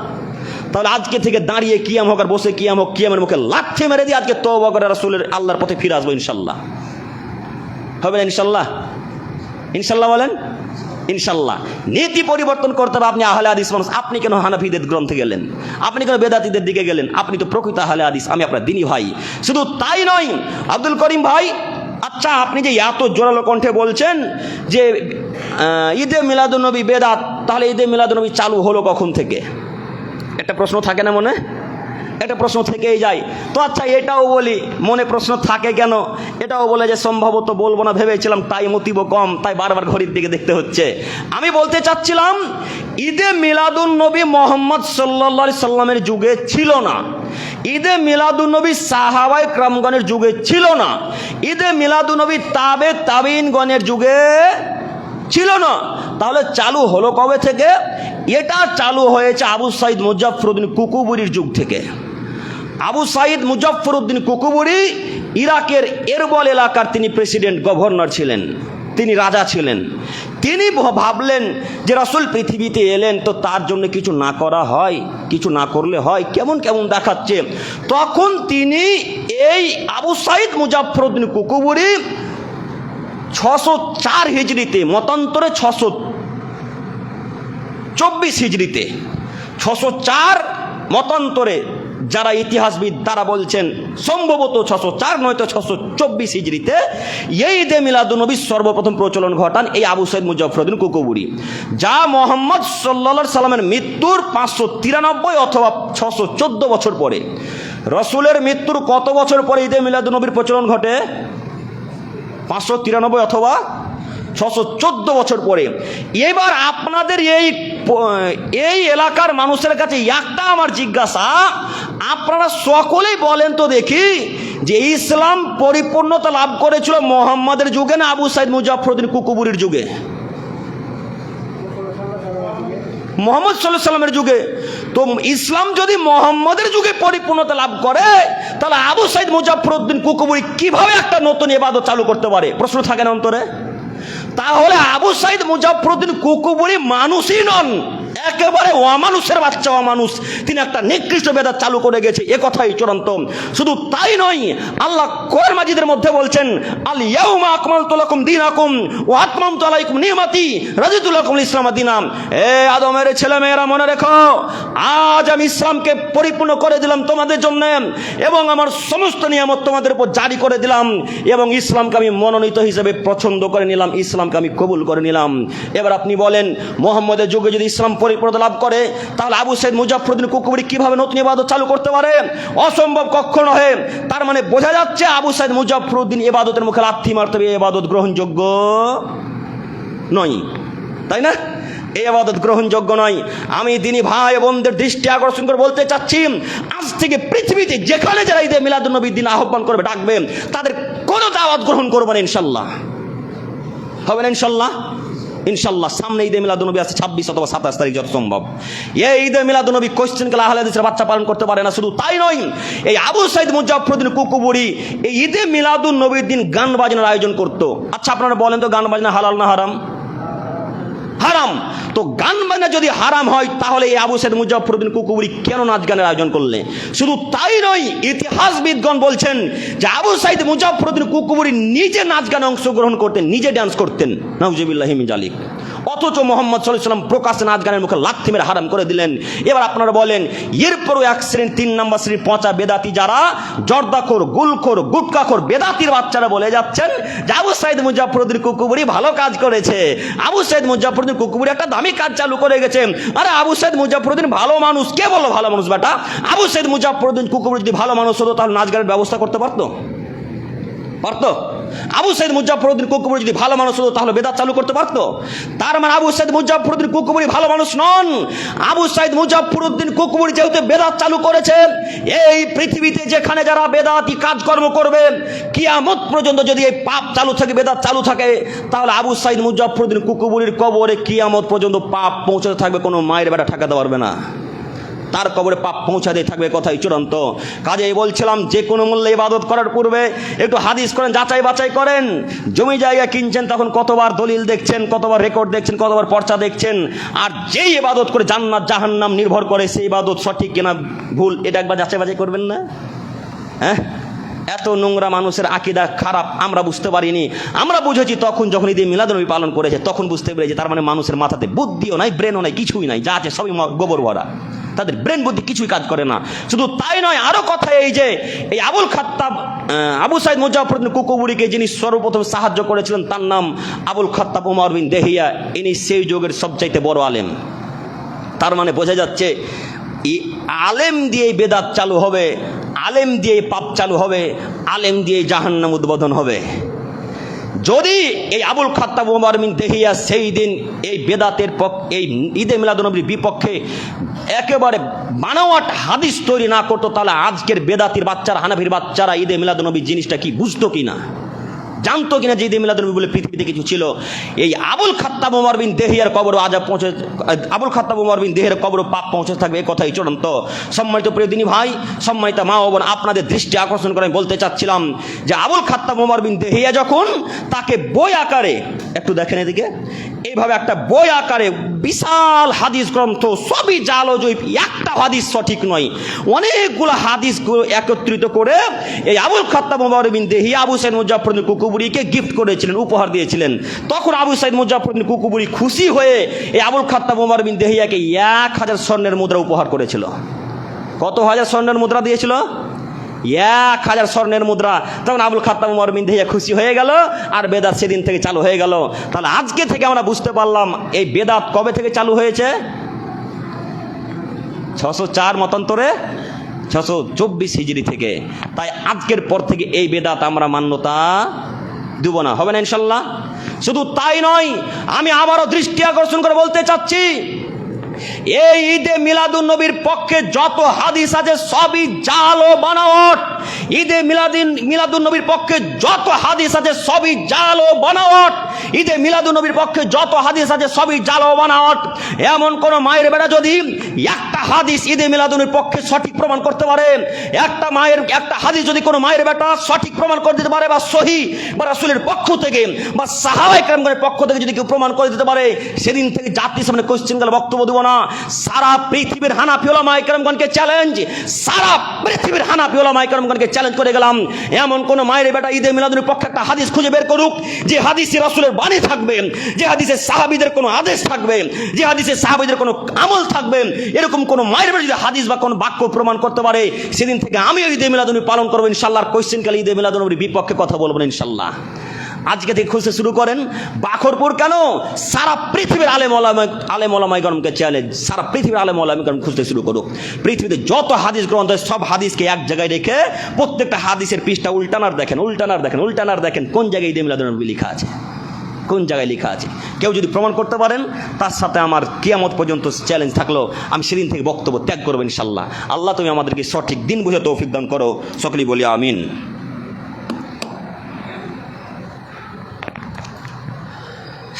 তাহলে আজকে থেকে দাঁড়িয়ে কিয়াম হোক আর বসে কিয়াম হোক, কিয়ামের মুখে লাথি মেরে দিয়ে আজকে তওবা করে রসুলের আল্লাহর পথে ফিরে আসবো ইনশাল্লাহ। হবে না ইনশাল্লাহ? ইনশাল্লাহ বলেন ইনশাল্লাহ। নীতি পরিবর্তন করতে হবে। আপনি আহলে হাদিস মানুষ, আপনি কেন হানাফিদের গ্রন্থে গেলেন? আপনি কেন বেদাতীদের দিকে গেলেন? আপনি তো প্রকৃত আহলে হাদিস, আমি আপনার দিনী ভাই। শুধু তাই নয় আব্দুল করিম ভাই, আচ্ছা আপনি যে এত জোরালো কণ্ঠে বলছেন যে ঈদে মিলাদুন্নবী বেদাত, তাহলে ঈদে মিলাদুন্নবী চালু হলো কখন থেকে? একটা প্রশ্ন থাকে না মনে? একটা প্রশ্ন থেকেই যায়। তো আচ্ছা এটাও বলি, মনে প্রশ্ন থাকে কেন? এটাও বলে যে সম্ভবত বলবো না ভেবেছিলাম, টাইম অতীব কম, তাই বারবার ঘড়ির দিকে দেখতে হচ্ছে। আমি বলতে চাচ্ছিলাম, ঈদে মিলাদুন্নবী মোহাম্মদ সাল্লাল্লাহু আলাইহি সাল্লামের যুগে ছিল না। ঈদে মিলাদুন্নবী সাহাবায়ে কেরামগণের যুগে ছিল না। ঈদে মিলাদুন্নবী তাবেঈনগণের যুগে ছিল না। তাহলে চালু হলো কবে থেকে? এটা চালু হয়েছে আবু সাঈদ মুজাফফরউদ্দিন কুকুবুরির যুগ থেকে। আবু সাঈদ মুজাফফরউদ্দিন কুকুবুরি ইরাকের এরবল এলাকার তিনি প্রেসিডেন্ট, গভর্নর ছিলেন, তিনি রাজা ছিলেন। তিনি ভাবলেন যে রাসূল পৃথিবীতে এলেন, তো তার জন্য কিছু না করা হয়, কিছু না করলে হয়, কেমন কেমন দেখাচ্ছে। তখন তিনি এই আবু সাঈদ মুজাফফরউদ্দিন কুকুবুরি 604 হিজরিতে, মতান্তরে 624 হিজরিতে, 604 মতান্তরে যারা ইতিহাসবিদ তারা বলছেন সম্ভবত 604 নয়তো 624 হিজরিতে এই ঈদে মিলাদুন্নবী সর্বপ্রথম প্রচলন ঘটান এই আবু সাঈদ মুজাফফরউদ্দিন কুকুবুরি, যা মোহাম্মদ সাল্লাল্লাহু আলাইহি সাল্লামের মৃত্যুর 593 অথবা 614 বছর পরে। রসুলের মৃত্যুর কত বছর পরে ঈদে মিলাদুন্নবীর প্রচলন ঘটে? 593 অথবা 614 বছর পরে। এবার আপনাদের এই এলাকার মানুষের কাছে একটা আমার জিজ্ঞাসা, আপনারা সকলেই বলেন তো দেখি, যে ইসলাম পরিপূর্ণতা লাভ করেছিল মোহাম্মদের যুগে না আবু সাঈদ মুজাফফরউদ্দিন কুকুবুরির যুগে? মোহাম্মদ সাল্লাল্লাহু আলাইহি সাল্লামের যুগে। তো ইসলাম যদি মোহাম্মদের যুগে পরিপূর্ণতা লাভ করে, তাহলে আবু সাঈদ মুজাফফরউদ্দিন কুকুবুরি কিভাবে একটা নতুন ইবাদত চালু করতে পারে? প্রশ্ন থাকে না অন্তরে? তাহলে আবু সাঈদ মুজাফফরউদ্দিন কুকুবুরি মানুষই নন, একেবারে অমানুষের বাচ্চা, অমানুষ। তিনি একটা নিকৃষ্ট বেদাত চালু করে গেছে, এ কথাই চূড়ান্ত। শুধু তাই নয়, আল্লাহ কোরআন মাজিদের মধ্যে বলছেন, আল ইয়াউমা আকমালতু লাকুম দীনাকুম ওয়া আতমামতু আলাইকুম নি'মাতি রাদিতু লাকুমুল ইসলাম দীনাম। এ আদমের ছেলে মেয়েরা মনে রেখো, আজ আমি ইসলামকে পরিপূর্ণ করে দিলাম তোমাদের জন্য, এবং আমার সমস্ত নিয়ামত তোমাদের উপর জারি করে দিলাম, এবং ইসলামকে আমি মনোনীত হিসেবে পছন্দ করে নিলাম, ইসলামকে আমি কবুল করে নিলাম। এবার আপনি বলেন, মোহাম্মদের যুগে যদি ইসলাম পরিপূর্ণতা লাভ করে, তাহলে আবু সাঈদ মুজাফফরউদ্দিন কুকুবুরি কিভাবে নতুন ইবাদত চালু করতে পারে? অসম্ভব কখনো নয়। তার মানে বোঝা যাচ্ছে আবু সাঈদ মুজাফফরউদ্দিন ইবাদতের মুখে লাথি মারতে হবে, ইবাদত গ্রহণযোগ্য নয়, তাই না? এই ইবাদত গ্রহণযোগ্য নয়। আমি দিনী ভাই বোনদের দৃষ্টি আকর্ষণ করে বলতে চাচ্ছি, আজ থেকে পৃথিবীতে যেখানে যারা ঈদে মিলাদুন্নবীর দিন আহ্বান করবে, ডাকবে, তাদের কোনো দাওয়াত গ্রহণ করবে না ইনশাল্লাহ। হবে না ইনশাল্লাহ? ইনশাল্লাহ। সামনে ঈদে মিলাদুন্নবী আছে 26 অথবা 27 তারিখ, যত সম্ভব। এই ঈদে মিলাদুন্নবী কোশ্চেন কালে আহলে হাদিসের বাচ্চা পালন করতে পারে না। শুধু তাই নয়, এই আবু সাঈদ মুজাফফরউদ্দিন কুকুবুরি এই ঈদে মিলাদুন্নবীর দিন গান বাজনার আয়োজন করত। আচ্ছা আপনারা বলেন তো, গান বাজনা হালাল না হারাম? হারাম। তো গান বাজনা যদি হারাম হয়, তাহলে এই আবু সাঈদ মুজাফফরউদ্দিন কুকুবুরি কেন নাচ গানের আয়োজন করলে? শুধু তাই নয়, ইতিহাসবিদগণ বলছেন যে আবু সাঈদ মুজাফফরউদ্দিন কুকুবুরি নিজে নাচ গানে অংশগ্রহণ করতেন, নিজে ডান্স করতেন। নাউজুবিল্লাহি মিন জালিক। অথচ মোহাম্মদ সাল্লাল্লাহু আলাইহি ওয়াসাল্লাম প্রকাশ্যে নাচ গানের মুখে লাথি মেরে হারাম করে দিলেন। এবার আপনারা বলেন, এরপরও এক শ্রেণী 3 নম্বর শ্রেণী পচা বেদাতি যারা জর্দাখোর, গুলখোর, গুটকাখোর বেদাতির বাচ্চারা বলে যাচ্ছেন যে আবু সাইদ মুজাফফরউদ্দিন কুকুবুরি ভালো কাজ করেছে, আবু সাইদ মুজাফফরউদ্দিন কুকুবুরি একটা দামি কাজ চালু করে গেছে। আরে আবু সাইদ মুজাফফরউদ্দিন ভালো মানুষ, কে বললো ভালো মানুষ বেটা? আবু সাইদ মুজাফফরউদ্দিন কুকুবুরি যদি ভালো মানুষ হতো তাহলে নাচ গানের ব্যবস্থা করতে পারতো? আবু সাইদ মুজাফফরউদ্দিন কুকুবুরি যদি ভালো মানুষ হতো তাহলে বেদাত চালু করতে পারতো? তার মানে আবু সাইদ মুজাফফরউদ্দিন কুকুবুরি ভালো মানুষ নন। আবু সাইদ মুজাফফরউদ্দিন কুকুবুরি যেহেতু বেদাত চালু করেছে, এই পৃথিবীতে যেখানে যারা বেদাতি কাজকর্ম করবে কিয়ামত পর্যন্ত যদি এই পাপ চালু থাকে, বেদাত চালু থাকে, তাহলে আবু সাইদ মুজাফফরউদ্দিন কুকুবুরির কবরে কিয়ামত পর্যন্ত পাপ পৌঁছাতে থাকবে, কোনো মায়ের বেটা ঠেকাতে পারবে না। তার কবরে পাপ পৌঁছাতে থাকবে, কথাই চূড়ান্ত। কাজেই বলছিলাম, যে কোনো মূল্যে ইবাদত করার পূর্বে একটু হাদিস করেন, যাচাই বাছাই করেন। জমি জায়গা কিনছেন তখন কতবার দলিল দেখছেন, কতবার রেকর্ড দেখছেন, কতবার পর্চা দেখছেন। আর যেই ইবাদত করে জান্নাত জাহান্নাম নির্ভর করে সেই ইবাদত সঠিক কিনা ভুল, এটা একবার যাচাই বাছাই করবেন না? হ্যাঁ, এত নোংরা মানুষের আকীদা খারাপ আমরা বুঝতে পারিনি। আমরা বুঝেছি তখন যখন ঈদে মিলাদুন্নবী পালন করেছে, তখন বুঝতে পেরেছি তার মানে মানুষের মাথাতে বুদ্ধিও নাই, ব্রেনও নাই, কিছুই নাই, যা আছে সবই গোবর ভরা, তাদের ব্রেন বুদ্ধি কিছুই কাজ করে না। শুধু তাই নয়, আরো কথা এই যে এই আবুল খাত্তাব, আবু সাইদ মুজাফফরউদ্দিন কুকুবুরিকে যিনি সর্বপ্রথম সাহায্য করেছিলেন তার নাম আবুল খাত্তাব ওমর বিন দেহিয়া। ইনি সেই যুগের সবচাইতে বড় আলেম। তার মানে বোঝা যাচ্ছে আলেম দিয়ে বেদাত চালু হবে, আলেম দিয়ে পাপ চালু হবে, আলেম দিয়ে জাহান্নাম উদ্বোধন হবে। যদি এই আবুল খাত্তাব ওমর বিন দেহিয়া সেই দিন এই বেদাতের এই ঈদে মিলাদুন্নবীর বিপক্ষে একেবারে বানাওয়াট হাদিস তৈরি না করতো, তাহলে আজকের বেদাতির বাচ্চারা, হানাফির বাচ্চারা ঈদে মিলাদুন্নবীর জিনিসটা কি বুঝতো কিনা, জানতো কিনা যে ঈদে মিলাদুন্নবী বলে পৃথিবীতে কিছু ছিল। এই আবুল খাত্তাব ওমর বিন দেহিয়ার কবরও আজাব পৌঁছে, আবুল খাত্তাব ওমর বিন দেহিয়ার কবরও পাপ পৌঁছে থাকবে, এই কথাই চূড়ান্ত। সম্মানিত প্রিয় দিনী ভাই, সম্মানিত মা ও বোন, আপনাদের দৃষ্টি আকর্ষণ করে আমি বলতে চাচ্ছিলাম যে আবুল খাত্তাব ওমর বিন দেহিয়া যখন তাকে বই আকারে, একটু দেখেন এদিকে, এইভাবে একটা বই আকারে বিশাল হাদিস গ্রন্থ, সবই জাল ও জৈব, একটা হাদিস সঠিক নয়, অনেকগুলো হাদিস একত্রিত করে এই আবুল খাত্তাব ওমর বিন দেহিয়া আবু সাইদ মুজাফফরউদ্দিন কুকুবুরিকে গিফট করেছিলেন, উপহার দিয়েছিলেন। তখন আবু সাইদ মুজাফফরউদ্দিন কুকুবুরি খুশি হয়ে এই আবুল খাত্তাব ওমর বিন দেহিয়াকে 1000 স্বর্ণের মুদ্রা উপহার করেছিল। কত হাজার স্বর্ণের মুদ্রা দিয়েছিল? 1000 স্বর্ণের মুদ্রা। তখন আবুল খাত্তাব ওমর বিন দেহিয়া খুশি হয়ে গেল, আর বেদাত সেদিন থেকে চালু হয়ে গেল। তাহলে আজকে থেকে আমরা বুঝতে পারলাম এই বেদাত কবে থেকে চালু হয়েছে? 604 মতান্তরে 624 হিজরি থেকে। তাই আজকের পর থেকে এই বেদাত আমরা মান্যতা দেব না, হবে না ইনশাল্লাহ। শুধু তাই নয়, আমি আবারও দৃষ্টি আকর্ষণ করে বলতে চাচ্ছি, এই ঈদে মিলাদুন্নবীর পক্ষে যত হাদিস আছে সবই জাল ও বানাওয়াট। ঈদে মিলাদুন্নবীর পক্ষে যত হাদিস আছে সবই জাল ও বানাওয়াট। ঈদে মিলাদুন্নবীর পক্ষে যত হাদিস আছে সবই জাল ও বানাওয়াট। এমন কোন মায়ের বেটা যদি একটা হাদিস ঈদে মিলাদুন্নবীর পক্ষে সঠিক প্রমাণ করতে পারে, একটা হাদিস যদি কোনো মায়ের বেটা সঠিক প্রমাণ করে দিতে পারে, বা সহিহ বা রাসূলের পক্ষ থেকে বা সাহাবায়ে কেরামগণের পক্ষ থেকে যদি কেউ প্রমাণ করে দিতে পারে, সেদিন থেকে জাতির সামনে কোশ্চেন গেলে বক্তব্য দেব না। সারা পৃথিবীর হানাফি উলামায়ে কেরামগণকে চ্যালেঞ্জ, সারা পৃথিবীর হানাফি উলামায়ে কেরামগণকে চ্যালেঞ্জ করে গেলাম, এমন কোন মায়ের বেটা ঈদে মিলাদুন্নবীর পক্ষে একটা হাদিস খুঁজে বের করুক, যে হাদিসে রাসূলের বাণী থাকবে, যে হাদিসে সাহাবীদের কোনো আদেশ থাকবে, যে হাদিসে সাহাবীদের কোনো আমল থাকবে। এরকম কোন মায়ের বেটা যদি হাদিস বা কোনো বাক্য প্রমাণ করতে পারে, সেদিন থেকে আমিও ঈদে মিলাদুন্নবী পালন করবো ইনশাআল্লাহ। আর কোশ্চেন কালে ঈদে মিলাদুন্নবীর বিপক্ষে কথা বলবো না ইনশাআল্লাহ। আজকে থেকে খুঁজতে শুরু করেন। বাখরপুর কেন? সারা পৃথিবীর আলেম ওলামায়ে-কেরামকে চ্যালেঞ্জ, সারা পৃথিবীর আলেম ওলামায়ে-কেরাম খুঁজতে শুরু করুক। পৃথিবীতে যত হাদিস গ্রন্থ সব হাদিসকে এক জায়গায় রেখে প্রত্যেকটা হাদিসের পৃষ্ঠা উল্টানার দেখেন কোন জায়গায় ঈদে মিলাদুন্নবী লেখা আছে, কোন জায়গায় লেখা আছে। কেউ যদি প্রমাণ করতে পারেন, তার সাথে আমার কিয়ামত পর্যন্ত চ্যালেঞ্জ থাকলো, আমি সেদিন থেকে বক্তব্য ত্যাগ করবো ইনশাআল্লাহ। আল্লাহ তুমি আমাদেরকে সঠিক দিন বুঝে তৌফিক দান করো, সকলেই বলি আমিন।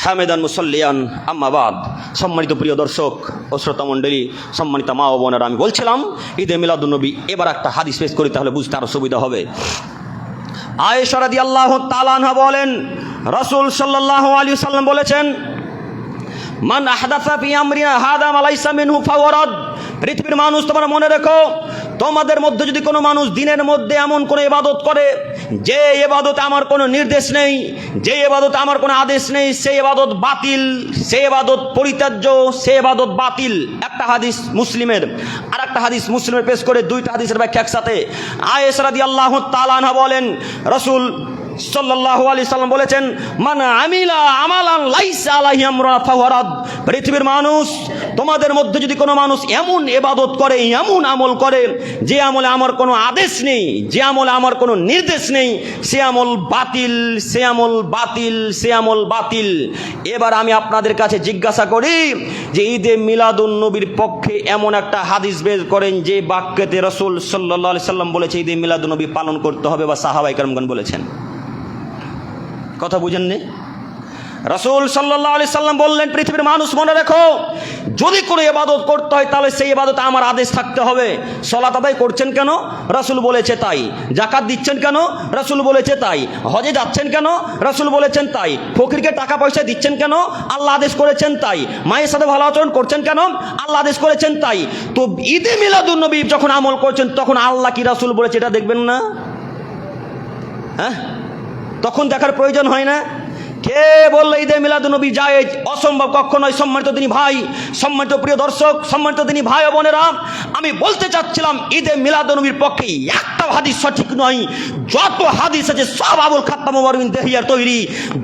হামেদান মুসল্লিয়ান আম্মা বাদ। সম্মানিত প্রিয় দর্শক ও শ্রোতা মণ্ডলী, সম্মানিত মা ও বোনেরা, আমি বলছিলাম ঈদে মিলাদুন্নবী। এবার একটা হাদিস পেশ করি, তাহলে বুঝতে আরো সুবিধা হবে। আয়েশা রাদিয়াল্লাহু তাআলা আনহা বলেন, রাসূল সাল্লাল্লাহু আলাইহি ওয়াসাল্লাম বলেছেন, মান আহদাসা ফি আমরিনা হাদা মা লাইসা মিনহু ফাওয়ারাদ। পৃথিবীর মানুষ, তোমরা মনে রেখো, তোমাদের মধ্যে যদি কোনো মানুষ দিনের মধ্যে এমন কোনো ইবাদত করে যে ইবাদতে আমার কোনো নির্দেশ নেই, যে ইবাদতে আমার কোনো আদেশ নেই, সেই ইবাদত বাতিল, সেই ইবাদত পরিত্যাজ্য, সেই ইবাদত বাতিল। একটা হাদিস মুসলিমের, আর একটা হাদিস মুসলিমের পেশ করে দুইটা হাদিসের ব্যাখ্যা একসাথে। আয়েশা রাদিয়াল্লাহু তাআলা আনহা বলেন, রাসূল সাল্লাল্লাহু আলাইহি সাল্লাম বলেছেন, মান আমিলা আমালান লাইসা আলাইহি আমরুনা ফাহুয়া রাদ। পৃথিবীর মানুষ, তোমাদের মধ্যে যদি কোনো মানুষ এমন ইবাদত করে, এমন আমল করে যে আমলে আমার কোনো আদেশ নেই, যে আমলে আমার কোনো নির্দেশ নেই, সে আমল বাতিল, সে আমল বাতিল, সে আমল বাতিল। এবার আমি আপনাদের কাছে জিজ্ঞাসা করি যে ঈদে মিলাদুন নবীর পক্ষে এমন একটা হাদিস বের করেন যে বাক্যতে রাসূল সাল্লাল্লাহু আলাইহি সাল্লাম বলেছে ঈদে মিলাদুন নবী পালন করতে হবে, বা সাহাবায়ে কেরামগণ বলেছেন। কথা বুঝেননি? রাসূল সাল্লাল্লাহু আলাইহি সাল্লাম বললেন, পৃথিবীর মানুষ মনে রেখো, যদি কোনো ইবাদত করতে হয় তাহলে সেই ইবাদতে আমার আদেশ থাকতে হবে। সালাত আদায় করছেন কেন? রাসূল বলেছে তাই। যাকাত দিচ্ছেন কেন? রাসূল বলেছে তাই। হজে যাচ্ছেন কেন? রাসূল বলেছেন তাই। ফকিরকে টাকা পয়সা দিচ্ছেন কেন? আল্লাহ আদেশ করেছেন তাই। মায়ের সাথে ভালো আচরণ করছেন কেন? আল্লাহ আদেশ করেছেন তাই। তো ঈদে মিলাদুন নবী যখন আমল করছেন তখন আল্লাহ কি রাসূল বলেছে এটা দেখবেন না? হ্যাঁ, তখন দেখার প্রয়োজন হয় না? কে বললো ঈদে মিলাদুন নবী জায়েজ? অসম্ভব, কখনোই। সম্মানিত তিনি ভাই, সম্মানিত প্রিয় দর্শক, সম্মানিত তিনি ভাই ও বোনেরা, আমি বলতে চাচ্ছিলাম ঈদে মিলাদুন নবীর পক্ষে একটা হাদিস সঠিক নয়। যত হাদিস আছে সব আবুল খাত্তাব ওমর বিন দেহিয়ার তৈরি,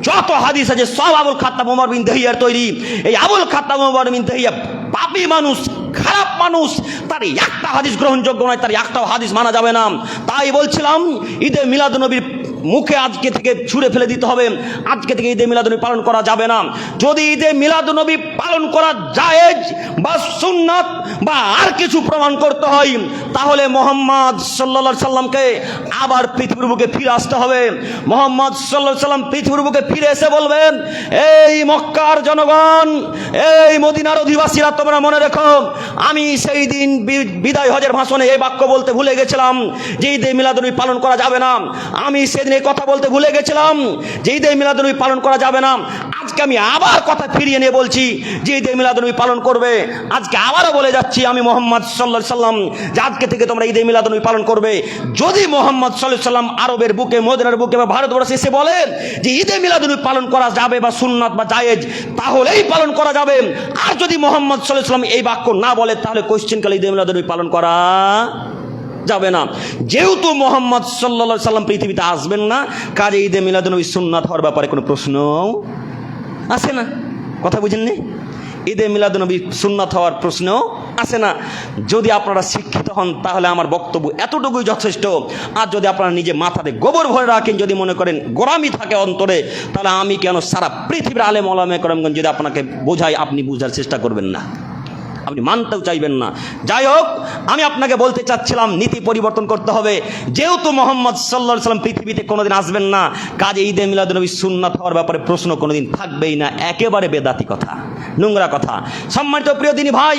যত হাদিস আছে সব আবুল খাত্তাব ওমর বিন দেহিয়ার তৈরি। এই আবুল খাত্তাব ওমর বিন দেহিয়া পাপী মানুষ, খারাপ মানুষ, তার একটা হাদিস গ্রহণযোগ্য নয়, তার একটাও হাদিস মানা যাবে না। তাই বলছিলাম ঈদে মিলাদুন নবীর মুখে আজকে থেকে ছুঁড়ে ফেলে দিতে হবে, আজকে থেকে ঈদে মিলাদুন নবী পালন করা যাবে না। যদি ঈদে মিলাদুন নবী পালন করা জায়েজ বা সুন্নাত বা আর কিছু প্রমাণ করতে হয়, তাহলে মুহাম্মদ সাল্লাল্লাহু আলাইহি সাল্লামকে আবার পৃথিবীর বুকে ফিরে আসতে হবে। মুহাম্মদ সাল্লাল্লাহু আলাইহি সাল্লাম পৃথিবীর বুকে ফিরে এসে বলবেন, এই মক্কার জনগণ, এই মদিনার অধিবাসীরা, তোমরা মনে রেখো, আমি সেই দিন বিদায় হজের ভাষণে এই বাক্য বলতে ভুলে গেছিলাম যে ঈদে মিলাদুন নবী পালন করা যাবে না। আমি সেদিন এই কথা বলতে ভুলে গেছিলাম যে ঈদে মিলাদুন নবী পালন করা যাবে না। আজকে আমি আবার কথা ফিরিয়ে নিয়ে বলছি যে ঈদে মিলাদুন নবী পালন করবে। আজকে আবারও বলে যাচ্ছি আমি মুহাম্মদ সাল্লাল্লাহু আলাইহি সাল্লাম যে আজকে থেকে তোমরা ঈদে মিলাদুন নবী পালন করবে। যদি মুহাম্মদ সাল্লাল্লাহু আলাইহি সাল্লাম আরবের বুকে, মদিনার বুকে বা ভারতবর্ষে এসে বলেন যে ঈদে মিলাদুন নবী পালন করা যাবে বা সুন্নাত বা জায়েজ, তাহলেই পালন করা যাবে। আর যদি মুহাম্মদ সাল্লাল্লাহু আলাইহি সাল্লাম এই বাক্য না বলে, তাহলে কোশ্চেন কালে ঈদে মিলাদুন নবী পালন করা যাবে না। যেহেতু মুহাম্মদ সাল্লাল্লাহু আলাইহি সাল্লাম পৃথিবীতে আসবেন না, কাজে ঈদে মিলাদুন নবী সুন্নাত হওয়ার ব্যাপারে কোনো প্রশ্ন আসে না। কথা বুঝেননি? ঈদে মিলাদুন নবী সুন্নাত হওয়ার প্রশ্ন আসে না। যদি আপনারা শিক্ষিত হন তাহলে আমার বক্তব্য এতটুকুই যথেষ্ট। আর যদি আপনারা নিজে মাথাতে গোবর ভরে রাখেন, যদি মনে করেন গোরামি থাকে অন্তরে, তাহলে আমি কেন সারা পৃথিবীর আলেম ওলামা কেরামগণ যদি আপনাকে বোঝাই, আপনি বুঝার চেষ্টা করবেন না, আপনি মানতেও চাইবেন না। যাই হোক, আমি আপনাকে বলতে চাচ্ছিলাম নীতি পরিবর্তন করতে হবে। যেহেতু মুহাম্মদ সাল্লাল্লাহু আলাইহি সাল্লাম পৃথিবীতে কোনোদিন আসবেন না, কাজে ঈদে মিলাদুন নবী সুন্নাত হওয়ার ব্যাপারে প্রশ্ন কোনোদিন থাকবেই না। একেবারে বেদাতি কথা, নোংরা কথা। সম্মানিত প্রিয় দিনী ভাই,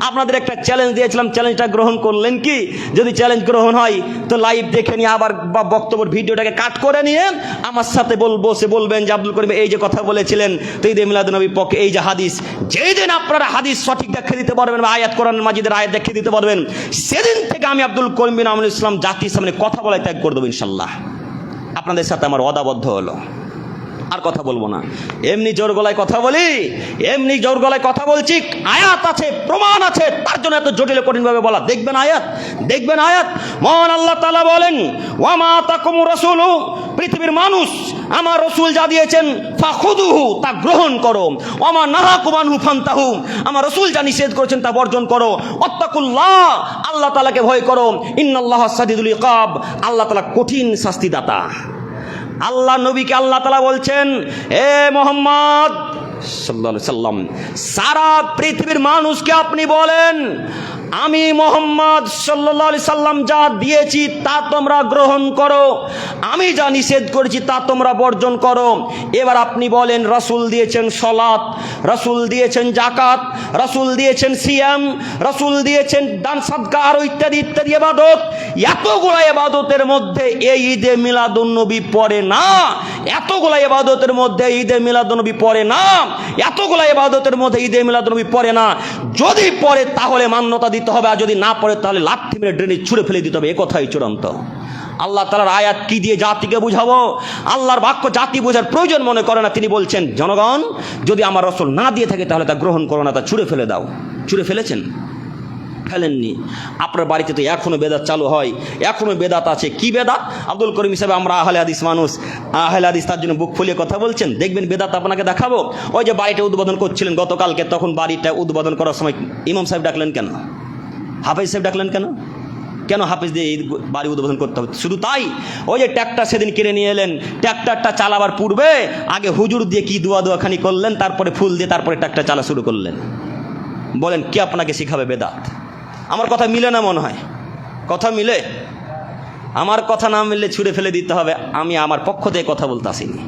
আপনাদের একটা চ্যালেঞ্জ দিয়েছিলাম, চ্যালেঞ্জটা গ্রহণ করলেন কি? যদি চ্যালেঞ্জ গ্রহণ হয় তো লাইভ দেখে নিয়ে আবার বা বক্তব্যের ভিডিওটাকে কাট করে নিয়ে আমার সাথে বসে বলবেন যে আব্দুল করিম এই যে কথা বলেছিলেন, তো ঈদে মিলাদুন নবীর পক্ষে এই যে হাদিস, যেই দিন আপনারা হাদিস সঠিক দেখিয়ে দিতে পারবেন বা আয়াত কোরআন মাজিদের আয়াত দেখিয়ে দিতে পারবেন, সেদিন থেকে আমি আব্দুল করিম বিন আমিনুল ইসলাম জাতির সামনে কথা বলাই ত্যাগ করে দেবো ইনশাল্লাহ। আপনাদের সাথে আমার ওয়াদাবদ্ধ হলো, আর কথা বলবো না। এমনি জোর গলায় কথা বলি, এমনি জোর গলায় কথা বলছি, আয়াত আছে, প্রমাণ আছে, তার জন্য এত জটিল কঠিনভাবে বলা। দেখবেন আয়াত, দেখবেন আয়াত। মহান আল্লাহ তাআলা বলেন, ওয়া মা তাকুমুর রাসূলু, পৃথিবীর মানুষ, আমার রাসূল যা দিয়েছেন ফাখুদুহু, তা গ্রহণ করো। ওয়া মা নাহাকুম আনহু ফান্তাহু, আমার রাসূল যা নিষেধ করেছেন তা বর্জন করো। ওয়াত্তাকুল্লাহ, আল্লাহ তাআলাকে ভয় করো। ইন্নাল্লাহা শাদীদুল ইকাব, আল্লাহ তাআলা কঠিন শাস্তিদাতা। আল্লাহ নবীকে আল্লাহ তাআলা বলছেন, এ মুহাম্মদ সাল্লাল্লাহু আলাইহি সাল্লাম, সারা পৃথিবীর মানুষকে আপনি বলেন, আমি মুহাম্মদ সাল্লাল্লাহু আলাইহি সাল্লাম যা দিয়েছি তা তোমরা গ্রহণ করো, আমি যা নিষেধ করেছি তা তোমরা বর্জন করো। এবার আপনি বলেন, রাসূল দিয়েছেন সালাত, রাসূল দিয়েছেন যাকাত, রাসূল দিয়েছেন সিয়াম, রাসূল দিয়েছেন দান সাদকা আর ইত্যাদি ইত্যাদি ইবাদত। এতগুলো ইবাদতের মধ্যে এই ঈদে মিলাদুন নবী পড়ে না, এতগুলো ইবাদতের মধ্যে ঈদে মিলাদুন নবী পড়ে না, এতগুলো ইবাদতের মধ্যে ঈদে মিলাদুন নবী পড়ে না। যদি পড়ে তাহলে মান্যতা দিতে হবে, আর যদি না পড়ে তাহলে লাথি মেরে ড্রেনে ছুঁড়ে ফেলে দিতে হবে, এ কথাই চূড়ান্ত। আল্লাহ তাআলার আয়াত কি দিয়ে জাতিকে বুঝাবো? আল্লাহর বাক্য জাতি বোঝার প্রয়োজন মনে করে না। তিনি বলছেন, জনগণ যদি আমার রাসূল না দিয়ে থাকে তাহলে তা গ্রহণ করো না, তা ছুঁড়ে ফেলে দাও। ছুঁড়ে ফেলেছেন? ফেলেননি। আপনার বাড়িতে তো এখনও বেদাত চালু হয়, এখনও বেদাত আছে। কি বেদাত? আব্দুল করিম হিসাবে আমরা আহলে হাদিস মানুষ, আহলে হাদিস তার জন্য বুক ফুলিয়ে কথা বলছেন। দেখবেন বেদাত আপনাকে দেখাবো। ওই যে বাড়িটা উদ্বোধন করছিলেন গতকালকে, তখন বাড়িটা উদ্বোধন করার সময় ইমাম সাহেব ডাকলেন কেন? হাফেজ সাহেব ডাকলেন কেন? কেন হাফেজ দিয়ে এই বাড়ি উদ্বোধন করতে হবে? শুধু তাই, ওই যে ট্র্যাক্টর সেদিন কিনে নিয়ে এলেন, ট্র্যাক্টরটা চালাবার পূর্বে আগে হুজুর দিয়ে কি দোয়াখানি করলেন, তারপরে ফুল দিয়ে তারপরে ট্র্যাক্টর চালা শুরু করলেন। বলেন কে আপনাকে শিখাবে বেদাত? আমার কথা মিলে না মনে হয়? কথা মিলে? আমার কথা না মিললে ছুঁড়ে ফেলে দিতে হবে। আমি আমার পক্ষ থেকে কথা বলতে আসিনি।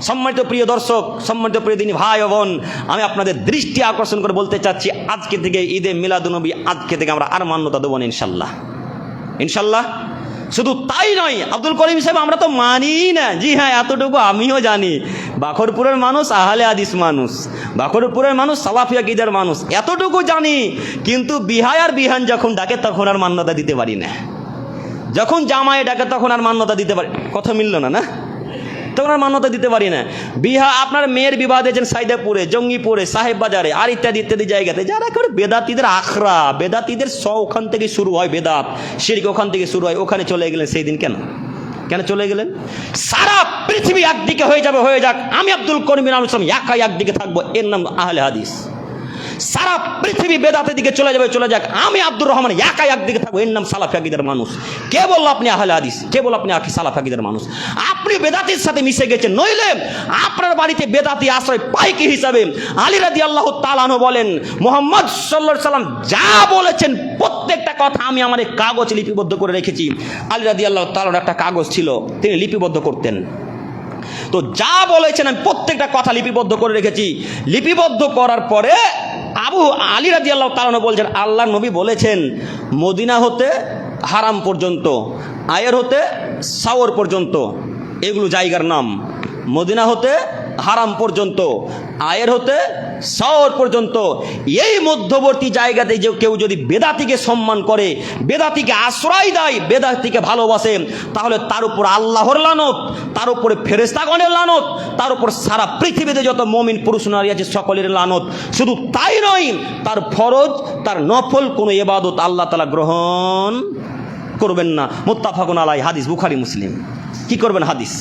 সম্মানিত প্রিয় দর্শক, সম্মানিত প্রিয় দিনী ভাই ও বোন, আমি আপনাদের দৃষ্টি আকর্ষণ করে বলতে চাচ্ছি, আজকে থেকে ঈদে মিলাদুন্নবী, আজকে থেকে আমরা আর মান্যতা দেবো না ইনশাল্লাহ। ইনশাল্লাহ। শুধু তাই নয়, আব্দুল করিম সাহেব আমরা তো মানি না। জি হ্যাঁ, এতটুকু আমিও জানি। বাখরপুরের মানুষ আহলে হাদিস মানুষ, বাখরপুরের মানুষ সালাফি আকীদার মানুষ, এতটুকু জানি। কিন্তু বিহায় আর বিহান যখন ডাকে তখন আর মান্যতা দিতে পারি না। যখন জামায়ে ডাকে তখন আর মান্যতা দিতে পারি। কথা মিলল না, না? তখন আর মান্যতা দিতে পারি না। বিহা আপনার মেয়ের বিবাহ দিয়েছেন সাইদাপুরে, জঙ্গিপুরে, সাহেব বাজারে আর ইত্যাদি ইত্যাদি জায়গাতে, যারা করে বেদাতিদের আখড়া, বেদাতিদের ওখান থেকে শুরু হয় বেদাত, শিরক ওখান থেকে শুরু হয়। ওখানে চলে গেলেন সেই দিন কেন? কেন চলে গেলেন? সারা পৃথিবী একদিকে হয়ে যাবে, হয়ে যাক, আমি আব্দুল করিম ইসলাম একাই একদিকে থাকবো, এর নাম আহলে হাদিস। সারা পৃথিবী বেদাতের দিকে চলে যাবে, চলে যাক, আমি আব্দুর রহমান একাই একদিকে থাকবো, এর নাম সালাফি আকীদার মানুষ। কে বলল আপনি আহলে হাদিস? কে বলল আপনি সালাফি আকীদার মানুষ? আপনি বেদাতির সাথে মিশে গেছেন। নইলে আপনার বাড়িতে বেদাতি আশ্রয় পায় কি হিসাবে? আলী রাদিয়াল্লাহু তাআলা আনহু বলেন, মুহাম্মদ সাল্লাল্লাহু আলাইহি সাল্লাম যা বলেছেন প্রত্যেকটা কথা আমি আমার কাগজে লিপিবদ্ধ করে রেখেছি। আলী রাদিয়াল্লাহু তাআলার একটা কাগজ ছিল, তিনি লিপিবদ্ধ করতেন। তো যা বলেছেন আমি প্রত্যেকটা কথা লিপিবদ্ধ করে রেখেছি। লিপিবদ্ধ করার পরে আবু আলী রাদিয়াল্লাহু তাআলা বলছেন, আল্লাহর নবী বলেছেন মদিনা হতে হারাম পর্যন্ত, আয়ের হতে সাওর পর্যন্ত, এগুলো জায়গার নাম। মদিনা হতে হারাম পর্যন্ত, আয়ের হতে সাওর পর্যন্ত, এই মধ্যবর্তী জায়গাতে যে কেউ যদি বেদাতিকে সম্মান করে, বেদাতিকে আশ্রয় দেয়, বেদাতিকে ভালোবাসে, তাহলে তার উপর আল্লাহর লানত, তার উপরে ফেরেশতাগণের লানত, তার উপর সারা পৃথিবীতে যত মুমিন পুরুষ নারী আছে সকলের লানত। শুধু তাই নয়, তার ফরজ, তার নফল কোনো ইবাদত আল্লাহ তাআলা গ্রহণ করবেন না। মুত্তাফাকুন আলাইহি, হাদিস বুখারী মুসলিম। কি করবেন হাদিস?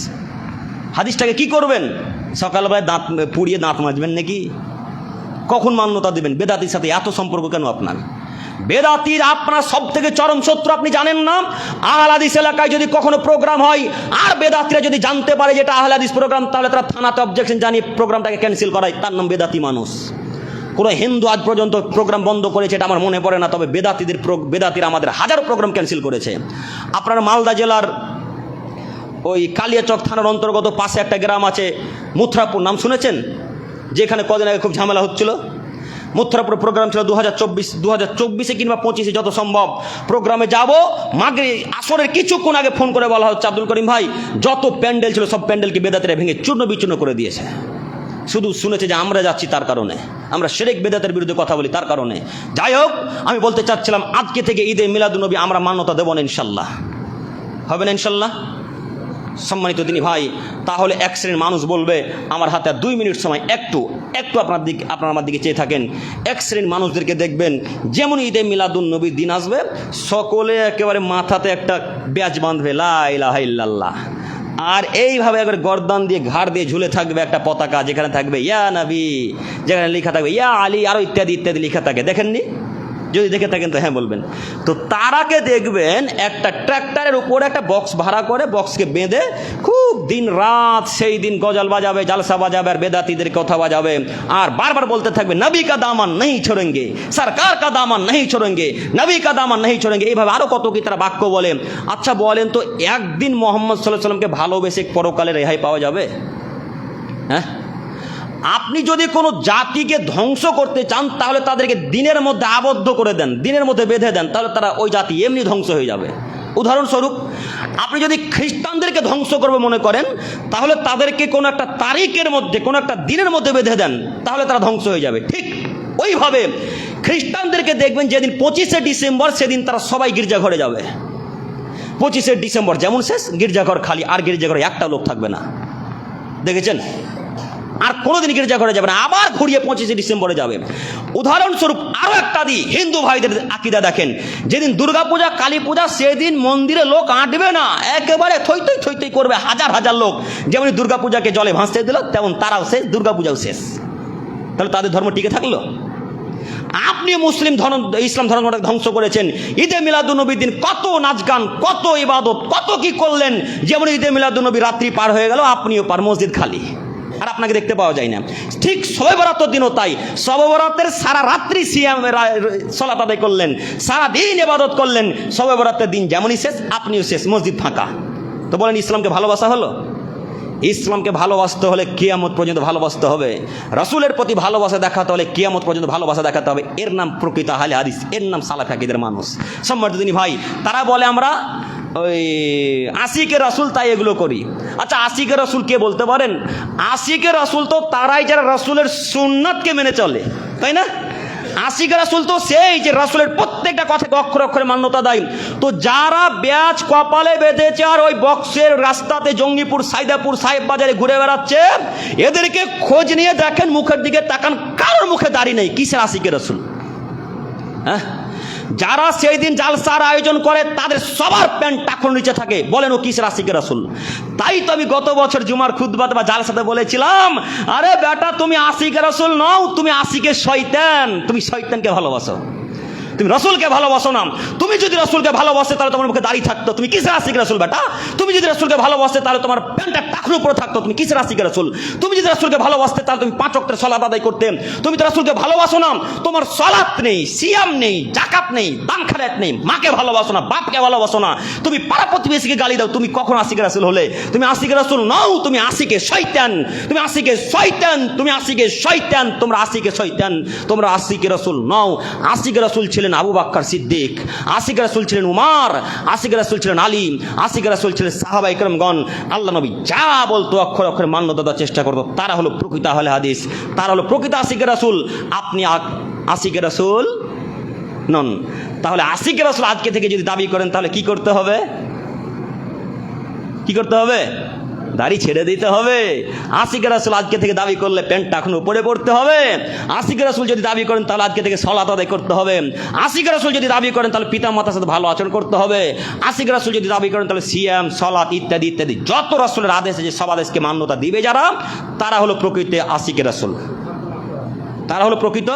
হাদিসটাকে কি করবেন? সকালবেলায় দাঁত পুড়িয়ে দাঁত মাজবেন নাকি? কখন মান্যতা দেবেন? বেদাতির সাথে এত সম্পর্ক কেন আপনার? বেদাতির আপনার সব থেকে চরম শত্রু আপনি জানেন না? আহলে হাদিস এলাকায় যদি কখনো প্রোগ্রাম হয় আর বেদাতিরা যদি জানতে পারে যেটা আহলে হাদিস প্রোগ্রাম, তাহলে তারা থানাতে অবজেকশন জানিয়ে প্রোগ্রামটাকে ক্যান্সেল করায়। তার নাম বেদাতি মানুষ। কোনো হিন্দু আজ পর্যন্ত প্রোগ্রাম বন্ধ করেছে এটা আমার মনে পড়ে না, তবে বেদাতিরা আমাদের হাজারো প্রোগ্রাম ক্যান্সেল করেছে। আপনার মালদা জেলার ওই কালিয়াচক থানার অন্তর্গত পাশে একটা গ্রাম আছে মুথরাপুর, নাম শুনেছেন? যেখানে কদিন আগে খুব ঝামেলা হচ্ছিল। মুথরাপুর প্রোগ্রাম ছিল 2024 কিংবা 25 যত সম্ভব প্রোগ্রামে যাব। মাগরিব আসরের কিছুক্ষণ আগে ফোন করে বলা হচ্ছে, আব্দুল করিম ভাই যত প্যান্ডেল ছিল সব প্যান্ডেলকে বেদাতিরা ভেঙে চূর্ণ বিচূর্ণ করে দিয়েছে। শুধু শুনেছে যে আমরা যাচ্ছি তার কারণে, আমরা শিরক বেদাতের বিরুদ্ধে কথা বলি তার কারণে। যাই হোক, আমি বলতে চাচ্ছিলাম আজকে থেকে ঈদে মিলাদুন্নবী আমরা মান্যতা দেব না ইনশাল্লাহ। হবে না ইনশাল্লাহ? সম্মানিত দিনী ভাই, তাহলে এক শ্রেণীর মানুষ বলবে, আমার হাতে 2 মিনিট সময়, একটু আপনার আমার দিকে চেয়ে থাকেন। এক শ্রেণীর মানুষদেরকে দেখবেন যেমন ঈদে মিলাদুন্নবীর দিন আসবে সকলে একেবারে মাথাতে একটা ব্যাজ বাঁধবে, লা ইলাহা ইল্লাল্লাহ, আর এইভাবে একবার গর্দান দিয়ে ঘাড় দিয়ে ঝুলে থাকবে একটা পতাকা, যেখানে থাকবে ইয়া নবী, যেখানে লেখা থাকবে ইয়া আলী, আরও ইত্যাদি ইত্যাদি লেখা থাকে। দেখেননি? যদি দেখে থাকেন তো হ্যাঁ বলবেন। তো তারাকে দেখবেন একটা ট্র্যাক্টরের উপরে একটা বক্স ভাড়া করে, বক্সকে বেঁধে খুব দিন রাত সেই দিন গজল বাজাবে, জালসা বাজাবে, আর বেদাতিদের কথা বাজাবে, আর বারবার বলতে থাকবে নবী কা দামান नहीं छोड़ेंगे, সরকার কা দামান नहीं छोड़ेंगे, নবী কা দামান नहीं छोड़ेंगे। এইভাবে আরও কত কি তারা বাক্য বলে। আচ্ছা বলেন তো, একদিন মোহাম্মদ সাল্লাল্লাহু আলাইহি সাল্লামকে ভালোবেসে পরকালে রেহাই পাওয়া যাবে? হ্যাঁ? আপনি যদি কোনো জাতিকে ধ্বংস করতে চান তাহলে তাদেরকে দিনের মধ্যে আবদ্ধ করে দেন, দিনের মধ্যে বেঁধে দেন, তাহলে তারা ওই জাতি এমনি ধ্বংস হয়ে যাবে। উদাহরণস্বরূপ, আপনি যদি খ্রিস্টানদেরকে ধ্বংস করবে মনে করেন, তাহলে তাদেরকে কোনো একটা তারিখের মধ্যে, কোনো একটা দিনের মধ্যে বেঁধে দেন, তাহলে তারা ধ্বংস হয়ে যাবে। ঠিক ওইভাবে খ্রিস্টানদেরকে দেখবেন যেদিন 25শে ডিসেম্বর সেদিন তারা সবাই গির্জাঘরে যাবে। 25শে ডিসেম্বর যেমন শেষ, গির্জাঘর খালি, আর গির্জাঘরে একটা লোক থাকবে না, দেখেছেন? আর কোনোদিন গির্জাঘরে যাবে না, আবার ঘুরিয়ে 25শে ডিসেম্বরে যাবে। উদাহরণস্বরূপ আরও একটা দিই, হিন্দু ভাইদের আকিদা দেখেন, যেদিন দুর্গাপূজা কালী পূজা সেদিন মন্দিরে লোক আঁটবে না, একেবারে থই থই করবে হাজার হাজার লোক। যেমন দুর্গাপূজাকে জলে ভাসতে দিল তেমন তারাও শেষ, দুর্গাপূজাও শেষ। তাহলে তাদের ধর্ম টিকে থাকলো? আপনি মুসলিম ধর্ম ইসলাম ধর্মটাকে ধ্বংস করেছেন। ঈদে মিলাদুন্নবীর দিন কত নাচ গান, কত ইবাদত, কত কি করলেন। যেমন ঈদে মিলাদুন্নবী রাত্রি পার হয়ে গেল, আপনিও পার, মসজিদ খালি, আর আপনাকে দেখতে পাওয়া যায় না। ঠিক শবে বরাতের দিনও তাই, শবে বরাতের সারা রাত্রি সিয়াম সালাত আদায় করলেন, সারা দিন ইবাদত করলেন, শবে বরাতের দিন যেমনই শেষ, আপনিও শেষ, মসজিদ ফাঁকা। তো বলেন ইসলামকে ভালোবাসা হলো? ইসলামকে ভালোবাসতে হলে কিয়ামত পর্যন্ত ভালোবাসতে হবে। রাসূলের প্রতি ভালোবাসা দেখাতে হলে কিয়ামত পর্যন্ত ভালোবাসা দেখাতে হবে। এর নাম প্রকৃত আহলে হাদিস, এর নাম সালাফি আকীদার মানুষ। সম্মানিত দিনী ভাই, তারা বলে আমরা ওই আশিকে রাসূল তাই এগুলো করি। আচ্ছা, আশিকে রাসূল কে বলতে পারেন? আশিকে রাসূল তো তারাই যারা রাসূলের সুন্নাতকে মেনে চলে, তাই না? আশিকে রাসূল তো সেই যে রাসূলের প্রত্যেকটা কথাকে অক্ষরে অক্ষরে মান্যতা দেয়। তো যারা ব্যাজ কপালে বেঁধেছে আর ওই বক্সের রাস্তাতে জঙ্গিপুর, সাইদাপুর, সাহেব বাজারে ঘুরে বেড়াচ্ছে, এদেরকে খোঁজ নিয়ে দেখেন, মুখের দিকে তাকান, কারোর মুখে দাড়ি নেই। কিসের আশিকে রাসূল? হ্যাঁ, যারা সেই দিন জালসার আয়োজন করে তাদের সবার প্যান্ট টাকুর নিচে থাকে, বলেন ও কিসের আশিকে রাসূল? তাই তো আমি গত বছর জুমার খুতবাতে বা জালসাতে বলেছিলাম, আরে বেটা তুমি আশিকে রাসূল নও, তুমি আশিকে শয়তান। তুমি শয়তানকে ভালোবাসো, তুমি রাসূলকে ভালোবাসো না। তুমি যদি রাসূলকে ভালোবাসে তাহলে তোমার মুখে দাড়ি থাকতো, তুমি কিসের আশিকে রাসূল বেটা? তুমি যদি রাসূলকে ভালোবাসতে তাহলে তোমার প্যান্টটা টাকুর উপরে থাকতো, তুমি কিসের আশিকে রাসূল? তুমি যদি রাসূলকে ভালোবাসতে তাহলে তুমি 5 ওয়াক্তের সালাত আদায় করতে। তুমি তো রাসূলকে ভালোবাসো না, তোমার সালাত নেই, সিয়াম নেই, যাকাত নেই, দান খায়রাত নেই, মাকে ভালোবাসো না, বাপকে ভালোবাসো না, তুমি পাড়া প্রতিবেশীকে গালি দাও, তুমি কখন আশিকে রাসূল হলে? তুমি আশিকে রাসূল নও, তুমি আশিকে শয়তান, তুমি আশিকে শয়তান, তুমি আশিকে শয়তান, তোমরা আশিকে শয়তান, তোমরা আশিকে রাসূল নও। আশিকে রাসূল ছিলেন আবু বকর সিদ্দিক, আশিকে রাসূল ছিলেন উমর, আশিকে রাসূল ছিলেন আলী, আশিকে রাসূল ছিলেন সাহাবায়ে কেরামগণ। আল্লাহ নবী যা বলতো অক্ষরে অক্ষরে মান্যতা দেওয়ার চেষ্টা করতো, তারা হলো প্রকৃত আহলে হাদিস, তারা হলো প্রকৃত আশিকে রাসূল। আপনি আশিকে রাসূল নন। তাহলে আশিকে রাসূল আজকে থেকে যদি দাবি করেন তাহলে কি করতে হবে? কি করতে হবে? দাড়ি ছেড়ে দিতে হবে। আশিকে রাসূল আজকে থেকে দাবি করলে প্যান্টটা এখন উপরে পড়তে হবে। আশিকে রাসূল যদি দাবি করেন তাহলে আজকে থেকে সালাত আদায় করতে হবে। আশিকে রাসূল যদি দাবি করেন তাহলে পিতা মাতার সাথে ভালো আচরণ করতে হবে। আশিকে রাসূল যদি দাবি করেন তাহলে সিয়াম, সালাত ইত্যাদি ইত্যাদি যত রাসূলের আদেশ আছে সব আদেশকে মান্যতা দিবে যারা, তারা হলো প্রকৃত আশিকে রাসূল, তারা হলো প্রকৃত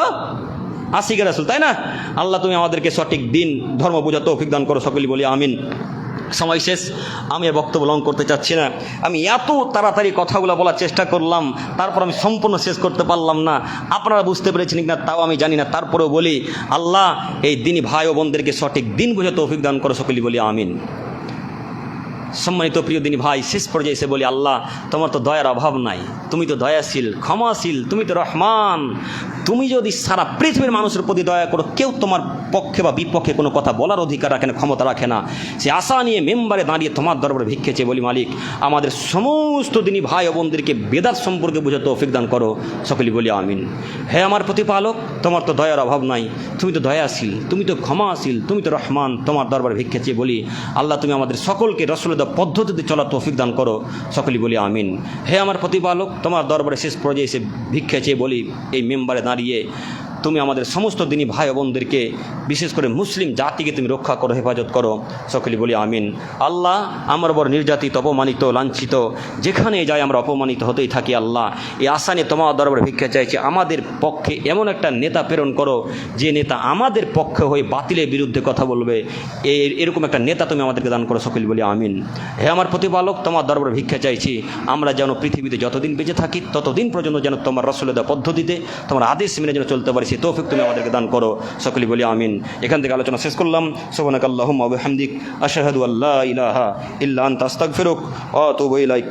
আশিকে রাসূল, তাই না? আল্লাহ তুমি আমাদেরকে সঠিক দিন ধর্ম বোঝার তৌফিক দান করো, সকলেই বলি আমিন। সময় শেষ, আমি আর বক্তব্য লং করতে চাচ্ছি না। আমি এত তাড়াতাড়ি কথাগুলো বলার চেষ্টা করলাম, তারপর আমি সম্পূর্ণ শেষ করতে পারলাম না। আপনারা বুঝতে পেরেছেন কিনা তাও আমি জানি না, তারপরেও বলি আল্লাহ এই দিনী ভাই ও বোনদেরকে সঠিক দিন বুঝে তৌফিক দান করো, সকলেই বলি আমিন। সম্মানিত প্রিয় দিনী ভাই, শেষ পর্যায়ে এসে বলি আল্লাহ তোমার তো দয়ার অভাব নাই, তুমি তো দয়াশীল, ক্ষমাশীল, তুমি তো রহমান। তুমি যদি সারা পৃথিবীর মানুষের প্রতি দয়া করো, কেউ তোমার পক্ষে বা বিপক্ষে কোনো কথা বলার অধিকার রাখে না, ক্ষমতা রাখে না। সে আশা নিয়ে মেম্বারে দাঁড়িয়ে তোমার দরবারে ভিক্ষে চেয়ে বলি মালিক আমাদের সমস্ত দিনী ভাই ও বোনদেরকে বেদাত সম্পর্কে বুঝে তৌফিক দান করো, সকলেই বলি আমিন। হে আমার প্রতিপালক, তোমার তো দয়ার অভাব নাই, তুমি তো দয়াশীল, তুমি তো ক্ষমাশীল, তুমি তো রহমান। তোমার দরবারে ভিক্ষে চেয়ে বলি আল্লাহ তুমি আমাদের সকলকে রাসূলের পদ্ধতিতে চলার তৌফিক দান করো, সকলেই বলি আমিন। হে আমার প্রতিপালক, তোমার দরবারে শেষ পর্যায়ে এসে ভিক্ষা চেয়ে বলি এই মেম্বারে দাঁড়িয়ে তুমি আমাদের সমস্ত দিনী ভাই বোনদেরকে, বিশেষ করে মুসলিম জাতিকে তুমি রক্ষা করো, হেফাজত করো, সকলেই বলি আমিন। আল্লাহ আমার বড় নির্যাতিত, অপমানিত, লাঞ্ছিত যেখানে যাই আমরা অপমানিত হতেই থাকি। আল্লাহ এই আশা নিয়ে তোমার দরবারে ভিক্ষা চাইছি, আমাদের পক্ষে এমন একটা নেতা প্রেরণ করো যে নেতা আমাদের পক্ষে হয়ে বাতিলের বিরুদ্ধে কথা বলবে, এরকম একটা নেতা তুমি আমাদেরকে দান করো, সকলেই বলি আমিন। হে আমার প্রতিপালক, তোমার দরবারে ভিক্ষা চাইছি আমরা যেন পৃথিবীতে যতদিন বেঁচে থাকি ততদিন পর্যন্ত যেন তোমার রাসূলের পদ্ধতিতে তোমার আদেশ মেনে যেন চলতে পারি, সেই তৌফিক তুমি আমাদেরকে দান করো, সকলেই বলি আমিন। এখান থেকে আলোচনা শেষ করলাম। সুবহানাকাল্লাহুম্মা ওয়া বিহামদিক আশহাদু আল্লা ইলাহা ইল্লা আনতা আস্তাগফিরুক ওয়া আতুবু ইলাইক।